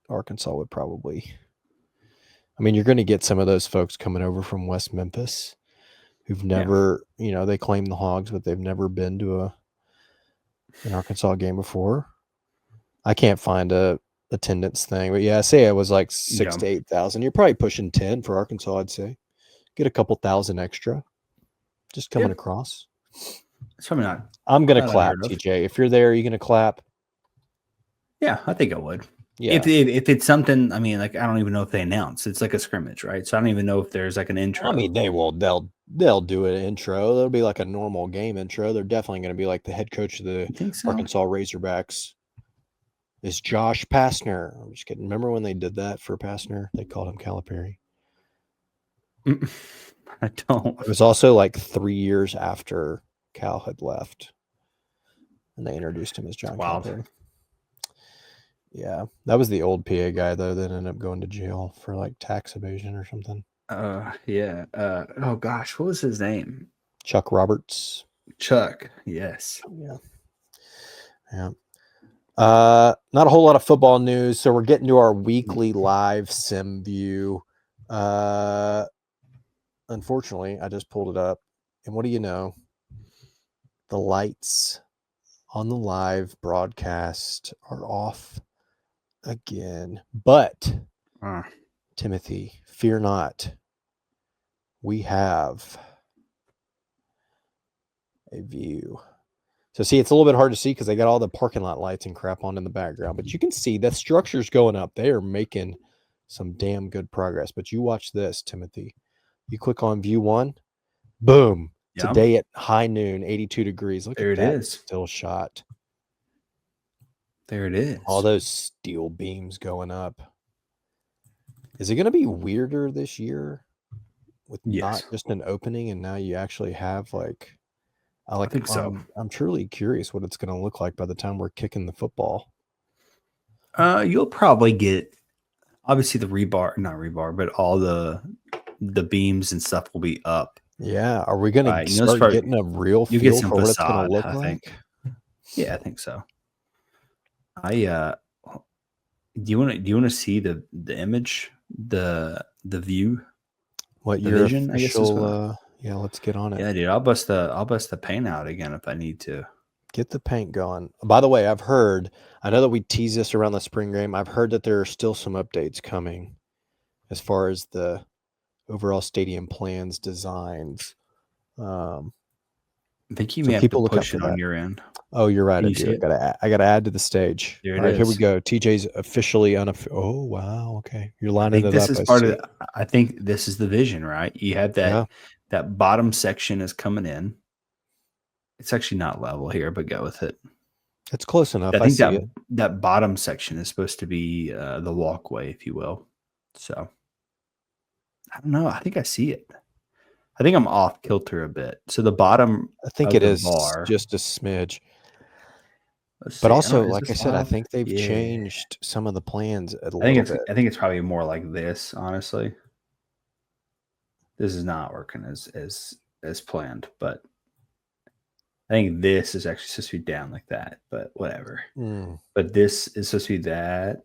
Arkansas would probably. I mean, you're going to get some of those folks coming over from West Memphis who've never, they claim the Hogs, but they've never been to an Arkansas game before. I can't find a attendance thing, but say it was like 6,000 to 8,000. You're probably pushing 10 for Arkansas, I'd say. Get a couple thousand extra just coming across. It's probably not. I'm going to clap, TJ. If you're there, are you going to clap? Yeah, I think I would. Yeah. If it's something, I mean, like, I don't even know if they announce. It's like a scrimmage, right? So I don't even know if there's like an intro. I mean, they'll do an intro. There'll be like a normal game intro. They're definitely going to be like the head coach of the Arkansas Razorbacks is Josh Pastner. I'm just kidding. Remember when they did that for Pastner? They called him Calipari. I don't. It was also like 3 years after Cal had left, and they introduced him as John Calipari. Yeah, that was the old PA guy though that ended up going to jail for like tax evasion or something. Oh gosh, what was his name? Chuck Roberts. Chuck. Yes. Yeah. Not a whole lot of football news, so we're getting to our weekly live sim view. Unfortunately, I just pulled it up, and what do you know? The lights on the live broadcast are off again. But Timothy, fear not. We have a view. So see, it's a little bit hard to see because they got all the parking lot lights and crap on in the background, but you can see that structure's going up. They are making some damn good progress. But you watch this, Timothy. You click on view 1, boom. Yep. Today at high noon, 82 degrees. Look at that. It is. Still shot. There it is. All those steel beams going up. Is it going to be weirder this year with not just an opening and now you actually have like I think so. I'm truly curious what it's going to look like by the time we're kicking the football. You'll probably get obviously the not rebar, but all the beams and stuff will be up. Yeah. Are we going to start getting a real feel for what it's going to look like? Yeah, I think so. Do you want to see the image, the view? What your vision, official, let's get on it. Yeah, dude, I'll bust the paint out again if I need to. Get the paint going. By the way, I know that we teased this around the spring game. I've heard that there are still some updates coming as far as the overall stadium plans, designs. I think you may have to push it on your end. Oh, you're right. I got to add to the stage. All right, here we go. TJ's officially oh, wow. Okay. You're lining it up. I think this is the vision, right? You have that bottom section is coming in. It's actually not level here, but go with it. It's close enough. I think that bottom section is supposed to be the walkway, if you will. So I don't know. I think I see it. I think I'm off kilter a bit. So the bottom, I think of it the is bar, just a smidge. let's But see, also, is like I this said, I live? think they've Yeah. changed some of the plans a I think little it's bit. I think it's probably more like this, honestly. This is not working as planned, but I think this is actually supposed to be down like that, but whatever. But this is supposed to be that.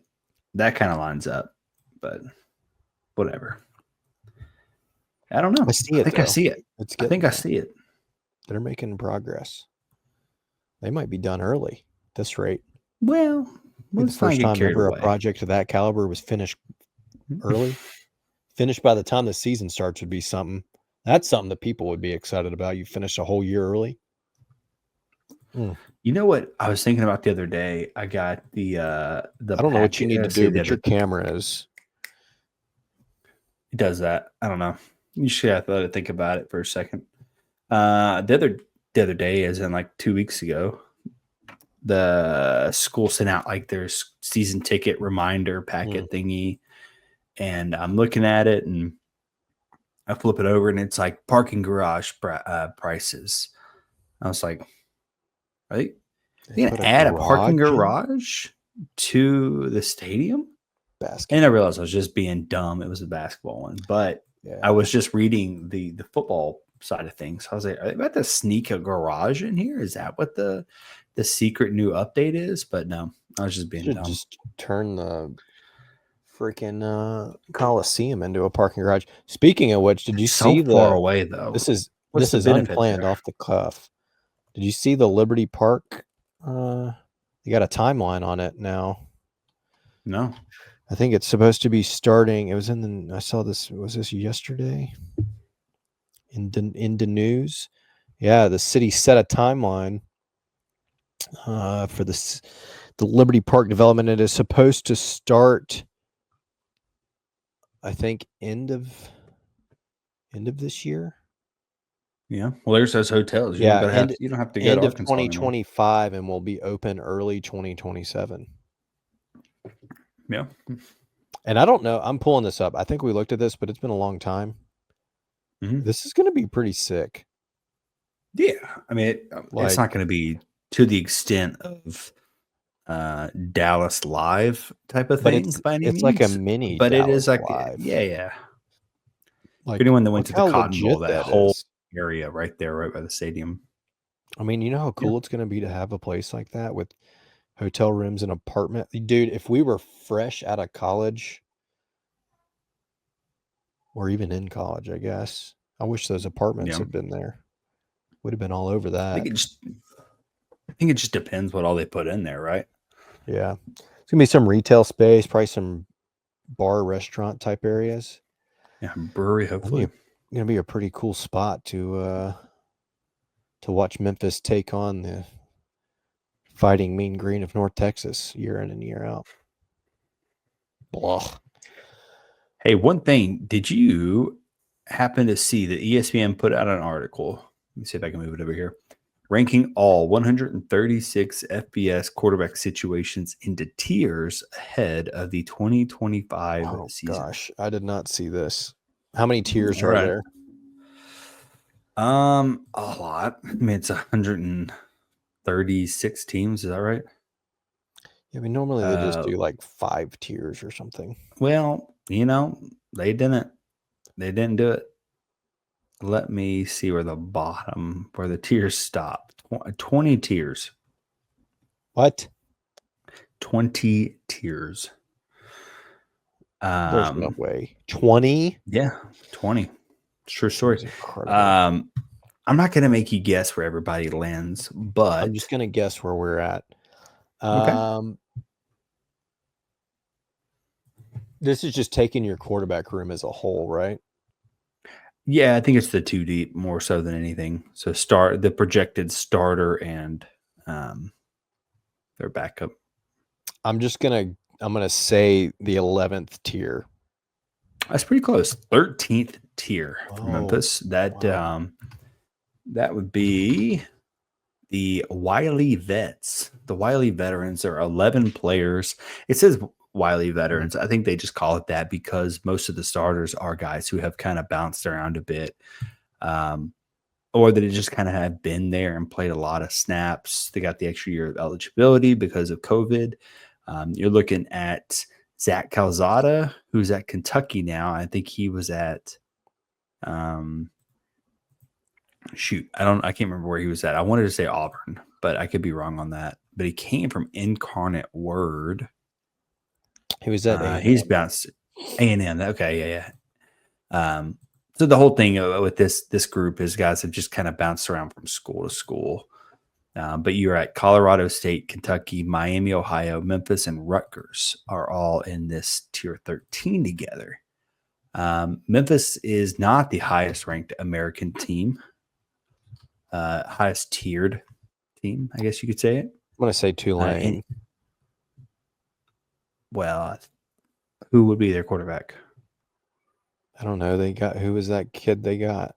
That kind of lines up, but whatever. I don't know. I see it. I think I see it. I think I see it. They're making progress. They might be done early at this rate. Well, The let's not first get time carried ever away. a project of that caliber was finished early. Finished by the time the season starts would be something. That's something that people would be excited about. You finished a whole year early. You know what I was thinking about the other day? I got the I don't know what you need to do, but your camera is. It does that. I don't know. You should have to think about it for a second. The other day, as in like 2 weeks ago, the school sent out like their season ticket reminder packet thingy, and I'm looking at it and I flip it over and it's like parking garage prices. I was like, are they gonna add a parking garage to the stadium? Basketball. And I realized I was just being dumb. It was a basketball one, but I was just reading the football side of things. I was like, are they about to sneak a garage in here? Is that what the secret new update is? But no, I was just being dumb. Just turn the freaking Coliseum into a parking garage. Speaking of which, did you see the far away though? This is unplanned off the cuff. Did you see the Liberty Park? You got a timeline on it now. No. I think it's supposed to be starting. It was I saw this. Was this yesterday? In the news. Yeah, the city set a timeline for the Liberty Park development. It is supposed to start, I think, end of this year. Yeah. Well, there's those hotels. You don't have to go end to of 2025, and will be open early 2027. Yeah. And I don't know. I'm pulling this up. I think we looked at this, but it's been a long time. This is going to be pretty sick. Yeah. I mean, it's not going to be to the extent of Dallas Live type of thing by any means. It's like a mini, but Dallas it is like Live. Yeah. Like anyone that went to the Cotton Bowl, legit that whole area right there, right by the stadium. I mean, you know how cool it's going to be to have a place like that with hotel rooms and apartment. Dude, if we were fresh out of college, or even in college, I guess, I wish those apartments had been there. Would have been all over that. I think it just depends what all they put in there, right? Yeah. It's gonna be some retail space, probably some bar, restaurant type areas. Yeah, brewery, hopefully. Gonna be a pretty cool spot to watch Memphis take on the Fighting Mean Green of North Texas year in and year out. Blah. Hey, one thing, did you happen to see that ESPN put out an article? Let me see if I can move it over here. Ranking all 136 FBS quarterback situations into tiers ahead of the 2025 season. Gosh, I did not see this. How many tiers are there? A lot. I mean, it's 136 teams. Is that right? Yeah, I mean, normally they just do like 5 tiers or something. Well, they didn't do it. Let me see where the tiers stop. 20 tiers. What? 20 tiers. There's no way. 20? Yeah, 20. True story. I'm not going to make you guess where everybody lands, but I'm just going to guess where we're at. Okay. This is just taking your quarterback room as a whole, right? Yeah, I think it's the 2 deep more so than anything. So the projected starter and their backup. I'm gonna say the 11th tier. That's pretty close. 13th tier for Memphis. That would be the Wiley Vets. The Wiley Veterans are 11 players. It says Wiley Veterans. I think they just call it that because most of the starters are guys who have kind of bounced around a bit. or that it just kind of have been there and played a lot of snaps. They got the extra year of eligibility because of COVID. You're looking at Zach Calzada, who's at Kentucky now. I think he was at I can't remember where he was at. I wanted to say Auburn, but I could be wrong on that. But he came from Incarnate Word. He was at he's bounced A&M. Okay, yeah. So the whole thing with this group is guys have just kind of bounced around from school to school. But you're at Colorado State, Kentucky, Miami, Ohio, Memphis, and Rutgers are all in this tier 13 together. Memphis is not the highest ranked American team, highest tiered team, I guess you could say it. I'm going to say Tulane. Well, who would be their quarterback? I don't know. Who was that kid they got?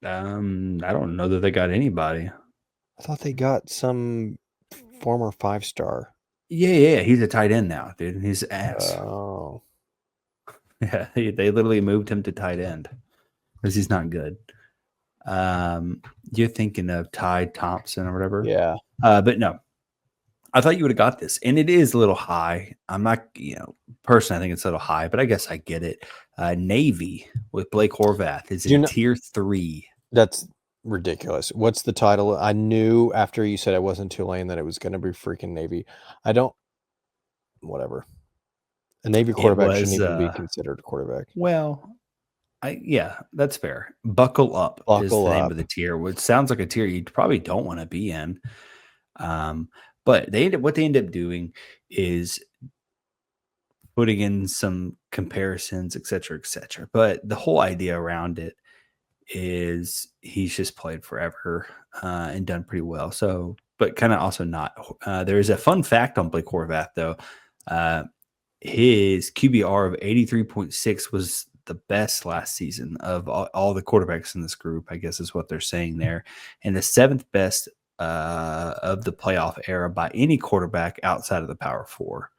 I don't know that they got anybody. I thought they got some former 5-star. Yeah. He's a tight end now, dude. He's ass. Oh. Yeah, they literally moved him to tight end because he's not good. You're thinking of Ty Thompson or whatever. Yeah. But no, I thought you would have got this. And it is a little high. I'm not, personally, I think it's a little high, but I guess I get it. Navy with Blake Horvath is in tier 3. That's ridiculous. What's the title? I knew after you said it wasn't Tulane that it was going to be freaking Navy. Whatever. A Navy quarterback shouldn't even be considered a quarterback. Well, that's fair. Buckle Up is the name of the tier, which sounds like a tier you probably don't want to be in. But what they end up doing is putting in some comparisons, et cetera, et cetera. But the whole idea around it is he's just played forever and done pretty well. So, but kind of also not. There is a fun fact on Blake Horvath, though. His QBR of 83.6 was the best last season of all the quarterbacks in this group, I guess is what they're saying there. And the 7th best of the playoff era by any quarterback outside of the Power 4.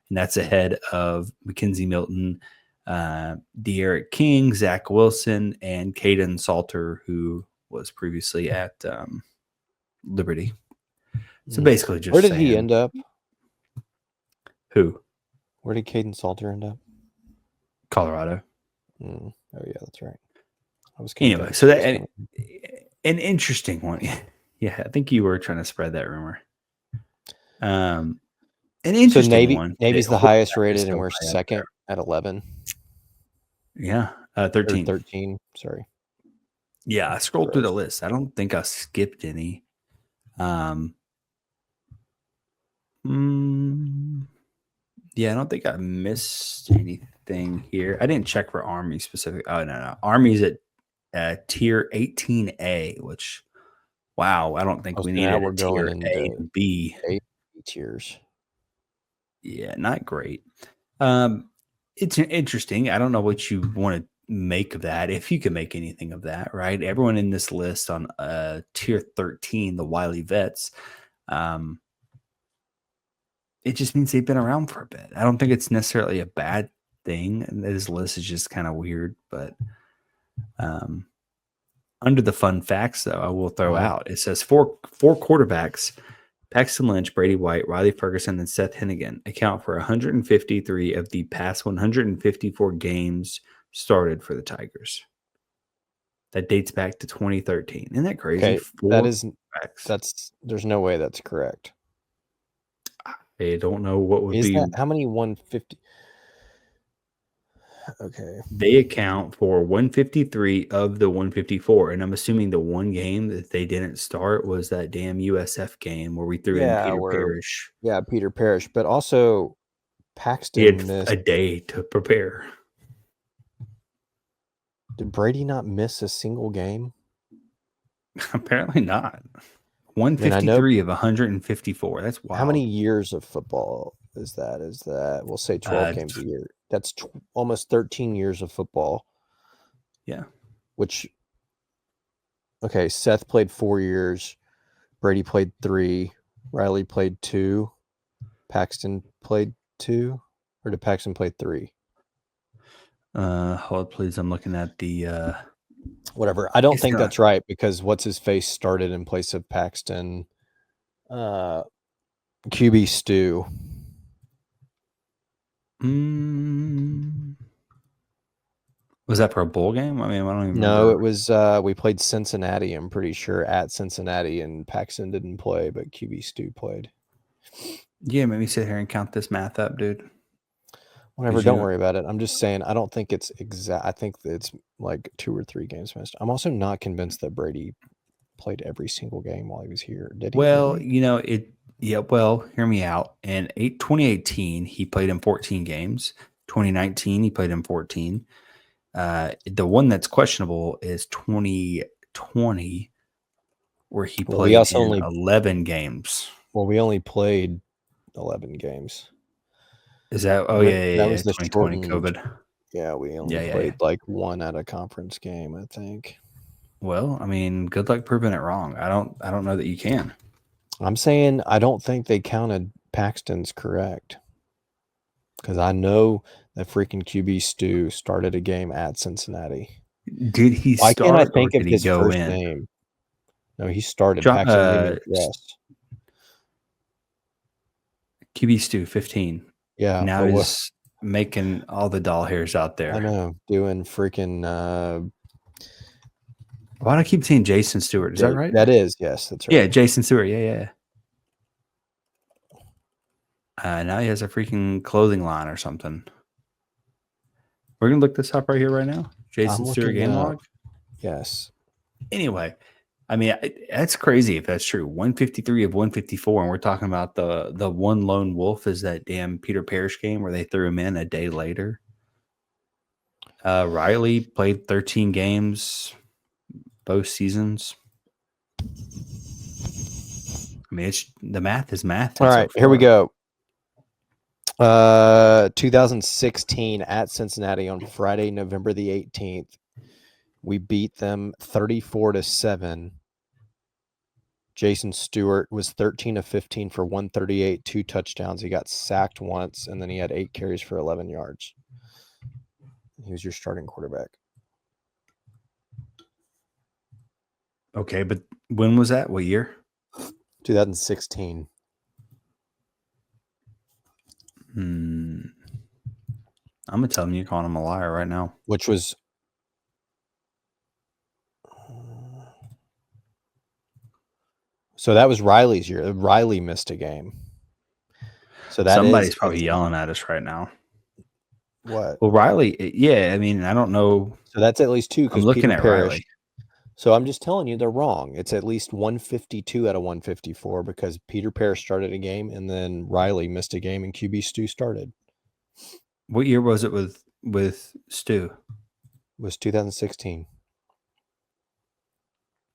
And that's ahead of Mackenzie Milton, De'Aaron King, Zach Wilson, and Caden Salter, who was previously at Liberty. So basically just where did he end up? Who? Where did Caden Salter end up? Colorado. Oh, yeah, that's right. Anyway, so that an interesting one. Yeah, I think you were trying to spread that rumor. An interesting one. Navy's the highest rated, and we're second at 11. Yeah, 13. 13, sorry. Yeah, I scrolled through the list. I don't think I skipped any. Yeah, I don't think I missed anything here. I didn't check for Army specific. Oh, no. Army's at tier 18A, which, wow, I don't think we need a tier A and B. 8 tiers. Yeah, not great. It's interesting. I don't know what you want to make of that, if you can make anything of that, right? Everyone in this list on tier 13, the Wiley Vets, it just means they've been around for a bit. I don't think it's necessarily a bad thing. This list is just kind of weird, but under the fun facts, though, I will throw out, it says four quarterbacks, Paxton Lynch, Brady White, Riley Ferguson, and Seth Hennigan account for 153 of the past 154 games started for the Tigers. That dates back to 2013. Isn't that crazy? Okay, there's no way that's correct. I don't know what would be. How many 150? Okay. They account for 153 of the 154. And I'm assuming the one game that they didn't start was that damn USF game where we threw in Peter Parrish. Yeah, Peter Parrish. But also Paxton missed a day to prepare. Did Brady not miss a single game? Apparently not. 153 of 154. That's wild. How many years of football is that? We'll say 12 games a year. That's almost 13 years of football. Yeah. Okay, Seth played 4 years. Brady played 3. Riley played 2. Paxton played 2. Or did Paxton play 3? Hold, please. I'm looking at the whatever. I don't think that's right because what's his face started in place of Paxton. QB Stu. Was that for a bowl game? I mean, I don't even remember. No, it was we played Cincinnati, I'm pretty sure, at Cincinnati, and Paxton didn't play, but QB Stu played. Yeah, maybe sit here and count this math up, dude. Whatever, don't worry about it. I'm just saying, I don't think it's exact. I think it's like 2 or 3 games missed. I'm also not convinced that Brady played every single game while he was here. Did he? Well, you know, well, hear me out. In 2018, he played in 14 games. 2019, he played in 14. The one that's questionable is 2020, where he played in 11 games. Well, we only played 11 games. Is that? Oh, yeah. That was the 2020 COVID. Yeah, we only played like one at a conference game, I think. Well, I mean, good luck proving it wrong. I don't know that you can. I'm saying I don't think they counted Paxton's correct. Because I know that freaking QB Stu started a game at Cincinnati. Did he start? Why can't I think of his first name? No, he started. QB Stu, 15. Yeah. Now he's making all the doll hairs out there. I know. Doing freaking... Why do I keep saying Jason Stewart? Is that right? That is. Yes, that's right. Yeah, Jason Stewart. Yeah. Now he has a freaking clothing line or something. We're going to look this up right here, right now. Jason Stewart game log. Yes. Anyway, I mean, that's crazy if that's true. 153 of 154, and we're talking about the one lone wolf is that damn Peter Parrish game where they threw him in a day later. Riley played 13 games both seasons. I mean, the math is math. All right, here we go. 2016 at Cincinnati on Friday, November the 18th. We beat them 34-7. Jason Stewart was 13 of 15 for 138, 2 touchdowns. He got sacked once, and then he had 8 carries for 11 yards. He was your starting quarterback. Okay, but when was that? What year? 2016. I'm gonna tell him you're calling him a liar right now. Which was so that was Riley's year. Riley missed a game. So that somebody's probably yelling at us right now. What? Well, Riley, yeah. I mean, I don't know. So that's at least 2. I'm looking at Riley. So I'm just telling you they're wrong. It's at least 152 out of 154 because Peter Parrish started a game and then Riley missed a game and QB Stu started. What year was it with Stu? It was 2016.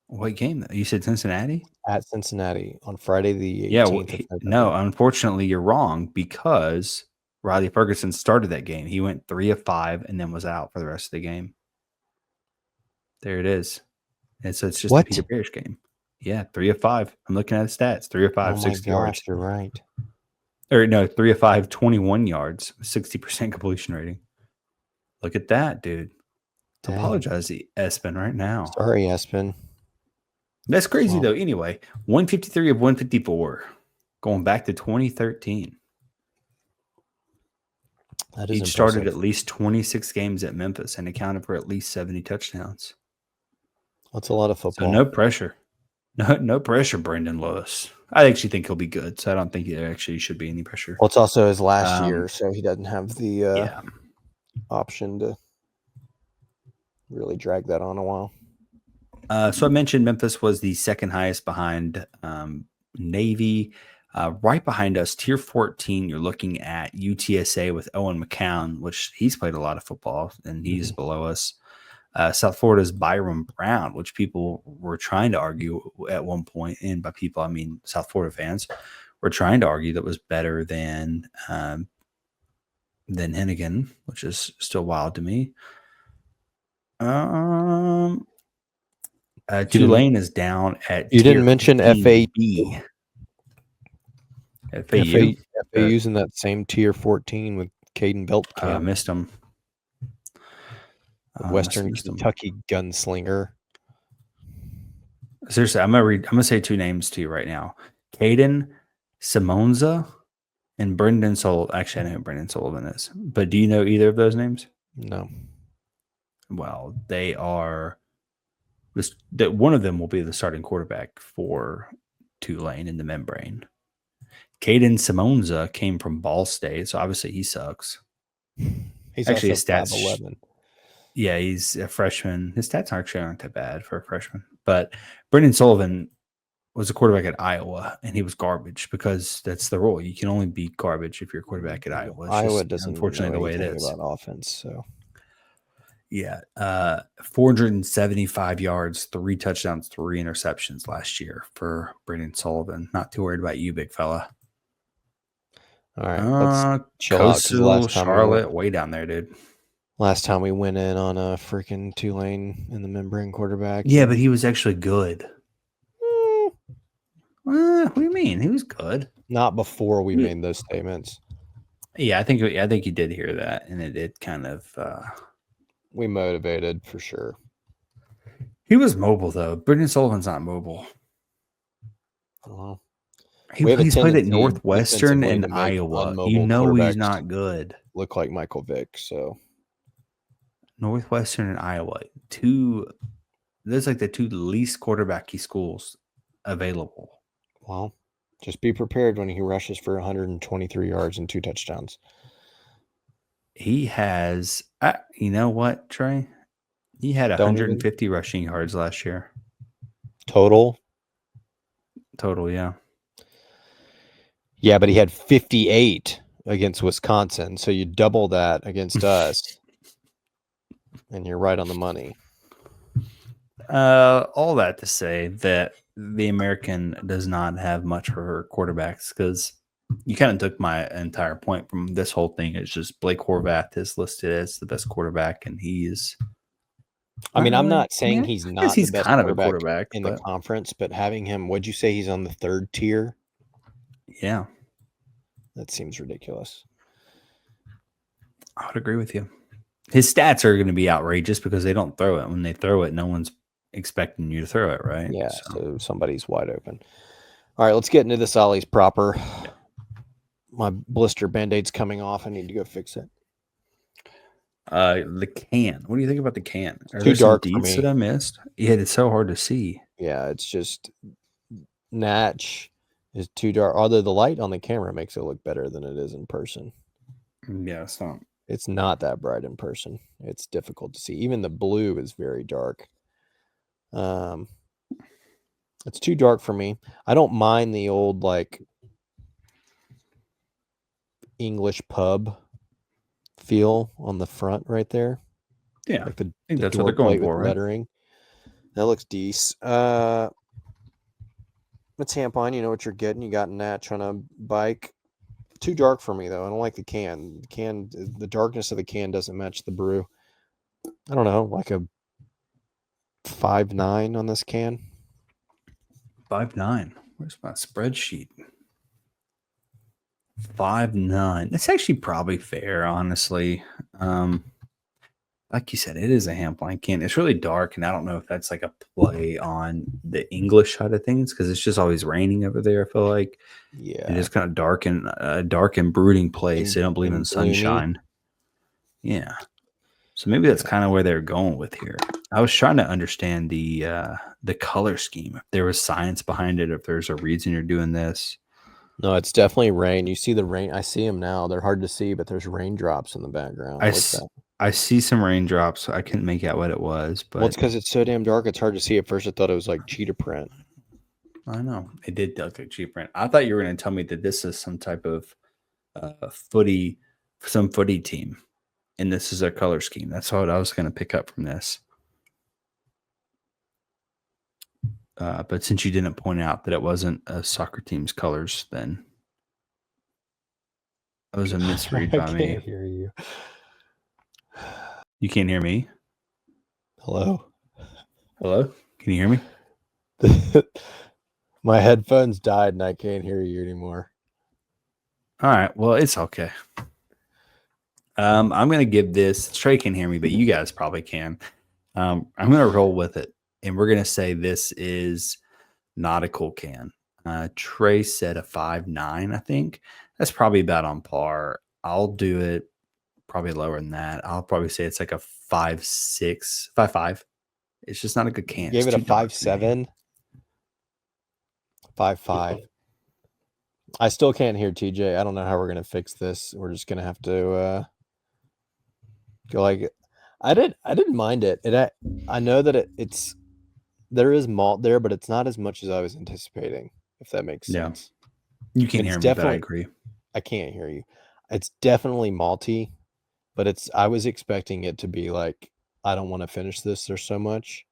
What game? You said Cincinnati? At Cincinnati on Friday the 18th. Yeah, no, unfortunately you're wrong because Riley Ferguson started that game. He went 3 of 5 and then was out for the rest of the game. There it is. And so it's just a Peter Parrish game. Yeah, 3 of 5. I'm looking at the stats. 3 of 5, 60 yards. You're right. Or no, 3 of 5, 21 yards, 60% completion rating. Look at that, dude. Dang. Apologize to Espen right now. Sorry, Espen. That's crazy though. Anyway, 153 of 154, going back to 2013. That is He started at least 26 games at Memphis and accounted for at least 70 touchdowns. That's a lot of football. So no pressure. No pressure, Brendan Lewis. I actually think he'll be good, so I don't think there actually should be any pressure. Well, it's also his last year, so he doesn't have the option to really drag that on a while. So I mentioned Memphis was the second highest behind Navy. Right behind us, tier 14, you're looking at UTSA with Owen McCown, which he's played a lot of football, and he's below us. South Florida's Byron Brown, which people were trying to argue at one point, and by people I mean South Florida fans, were trying to argue that was better than Hennigan, which is still wild to me. Tulane is down at. You didn't mention FAU. FAU's in that same tier 14 with Caden Belt. I missed them. Western Kentucky gunslinger. Seriously, I'm gonna say two names to you right now: Caden Simonza and Brendan Sullivan. Actually, I know who Brendan Sullivan is, but do you know either of those names? No. Well, they are. That one of them will be the starting quarterback for Tulane in the membrane. Caden Simonza came from Ball State, so obviously he sucks. He's actually also his stats. 5'11". Yeah, he's a freshman. His stats actually aren't that bad for a freshman. But Brendan Sullivan was a quarterback at Iowa, and he was garbage because that's the rule. You can only be garbage if you're a quarterback at Iowa. Iowa doesn't, unfortunately, the way it is about offense. So, yeah, 475 yards, 3 touchdowns, 3 interceptions last year for Brendan Sullivan. Not too worried about you, big fella. All right, let's chill Coastal Charlotte, way down there, dude. Last time we went in on a freaking Tulane in the membrane quarterback. Yeah, but he was actually good. What do you mean? He was good. Not before we made those statements. Yeah, I think you did hear that, and it did kind of. We motivated for sure. He was mobile though. Brendan Sullivan's not mobile. He's played at Northwestern and Iowa. You know he's not good. Look like Michael Vick. So Northwestern and Iowa, there's like the two least quarterbacky schools available. Well, just be prepared when he rushes for 123 yards and 2 touchdowns. He has, you know what, Trey? He had 150 rushing yards last year. Total, yeah. Yeah, but he had 58 against Wisconsin. So you double that against us, and you're right on the money. All that to say that the American does not have much for quarterbacks, because you kind of took my entire point from this whole thing. It's just Blake Horvath is listed as the best quarterback, and he's. I mean, I'm not saying he's not he's the best kind of a quarterback in the conference, but having him, what'd you say he's on the 3rd tier? Yeah. That seems ridiculous. I would agree with you. His stats are going to be outrageous because they don't throw it. When they throw it, no one's expecting you to throw it, right? Yeah, so somebody's wide open. All right, let's get into this Ollie's proper. Yeah. My blister Band-Aid's coming off. I need to go fix it. The can. What do you think about the can? Are too dark for me. That I missed? Yeah, it's so hard to see. Yeah, it's just Natch is too dark. Although the light on the camera makes it look better than it is in person. Yeah, it's not that bright in person. It's difficult to see. Even the blue is very dark. It's too dark for me. I don't mind the old like English pub feel on the front right there. Yeah, like I think that's what they're going for, right? Lettering. That looks decent. It's Hampline. You know what you're getting. You got Natch on a bike. Too dark for me though. I don't like the can. The darkness of the can doesn't match the brew. I don't know, like a 5.9 on this can. 5.9. Where's my spreadsheet? 5.9. That's actually probably fair, honestly. Like you said, it is a Hampline can. It's really dark, and I don't know if that's like a play on the English side of things because it's just always raining over there. I feel like, yeah, and it's kind of dark and brooding place. They don't believe in sunshine. Yeah, so maybe that's kind of where they're going with here. I was trying to understand the color scheme. If there was science behind it, if there's a reason you're doing this. No, it's definitely rain. You see the rain. I see them now. They're hard to see, but there's raindrops in the background. I see some raindrops. I couldn't make out what it was, but it's because it's so damn dark. It's hard to see. At first, I thought it was like cheetah print. I know it did look like cheetah print. I thought you were going to tell me that this is some type of footy team, and this is their color scheme. That's what I was going to pick up from this. But since you didn't point out that it wasn't a soccer team's colors, then it was a misread by me. I can't hear you. You can't hear me? Hello? Hello? Can you hear me? My headphones died and I can't hear you anymore. All right. Well, it's okay. I'm going to give this. Trey can't hear me, but you guys probably can. I'm going to roll with it, and we're going to say this is nautical can. Trey said a 5.9, I think. That's probably about on par. I'll do it probably lower than that. I'll probably say it's like a 5.6, 5.5. It's just not a good can. Gave it a 5.7, 5.5. I still can't hear TJ. I don't know how we're gonna fix this. We're just gonna have to go like. I didn't mind it. I know that it's there is malt there, but it's not as much as I was anticipating. If that makes sense. You can't hear me, but I agree. I can't hear you. It's definitely malty, but I was expecting it to be like, I don't want to finish this. There's so much,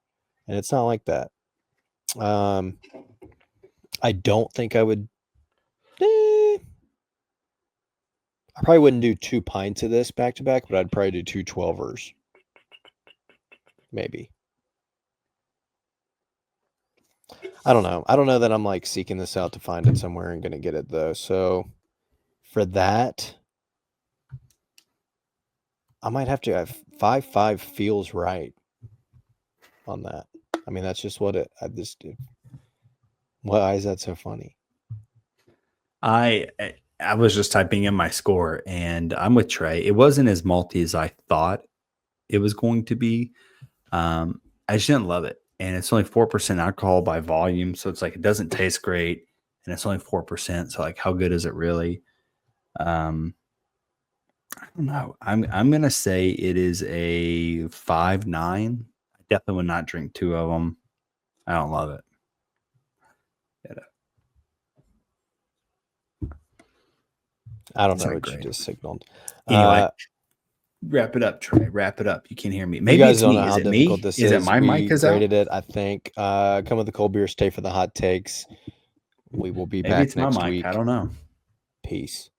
and it's not like that. I don't think I would. I probably wouldn't do 2 pints of this back to back, but I'd probably do 2 12ers. Maybe. I don't know. I don't know that I'm like seeking this out to find it somewhere and going to get it though. So for that, I might have to have 5.5 feels right on that. I mean, that's just what I just did. Why is that so funny? I was just typing in my score, and I'm with Trey. It wasn't as malty as I thought it was going to be. I just didn't love it. And it's only 4% alcohol by volume. So it's like, it doesn't taste great. And it's only 4%. So like, how good is it really? I don't know. I'm going to say it is a 5.9. I definitely would not drink 2 of them. I don't love it. I don't know what you just signaled. Anyway, wrap it up, Trey. Wrap it up. You can't hear me. Maybe it's me. Is it me? Is it my mic? Is rated it, I think. Come with the cold beer. Stay for the hot takes. We will be back next week. I don't know. Peace.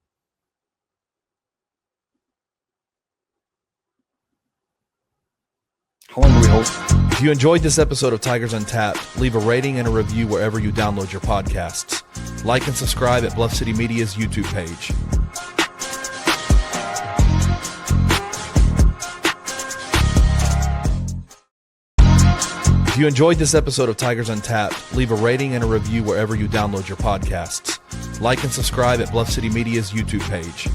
How long do we hold? If you enjoyed this episode of Tigers Untapped, leave a rating and a review wherever you download your podcasts. Like and subscribe at Bluff City Media's YouTube page. If you enjoyed this episode of Tigers Untapped, leave a rating and a review wherever you download your podcasts. Like and subscribe at Bluff City Media's YouTube page.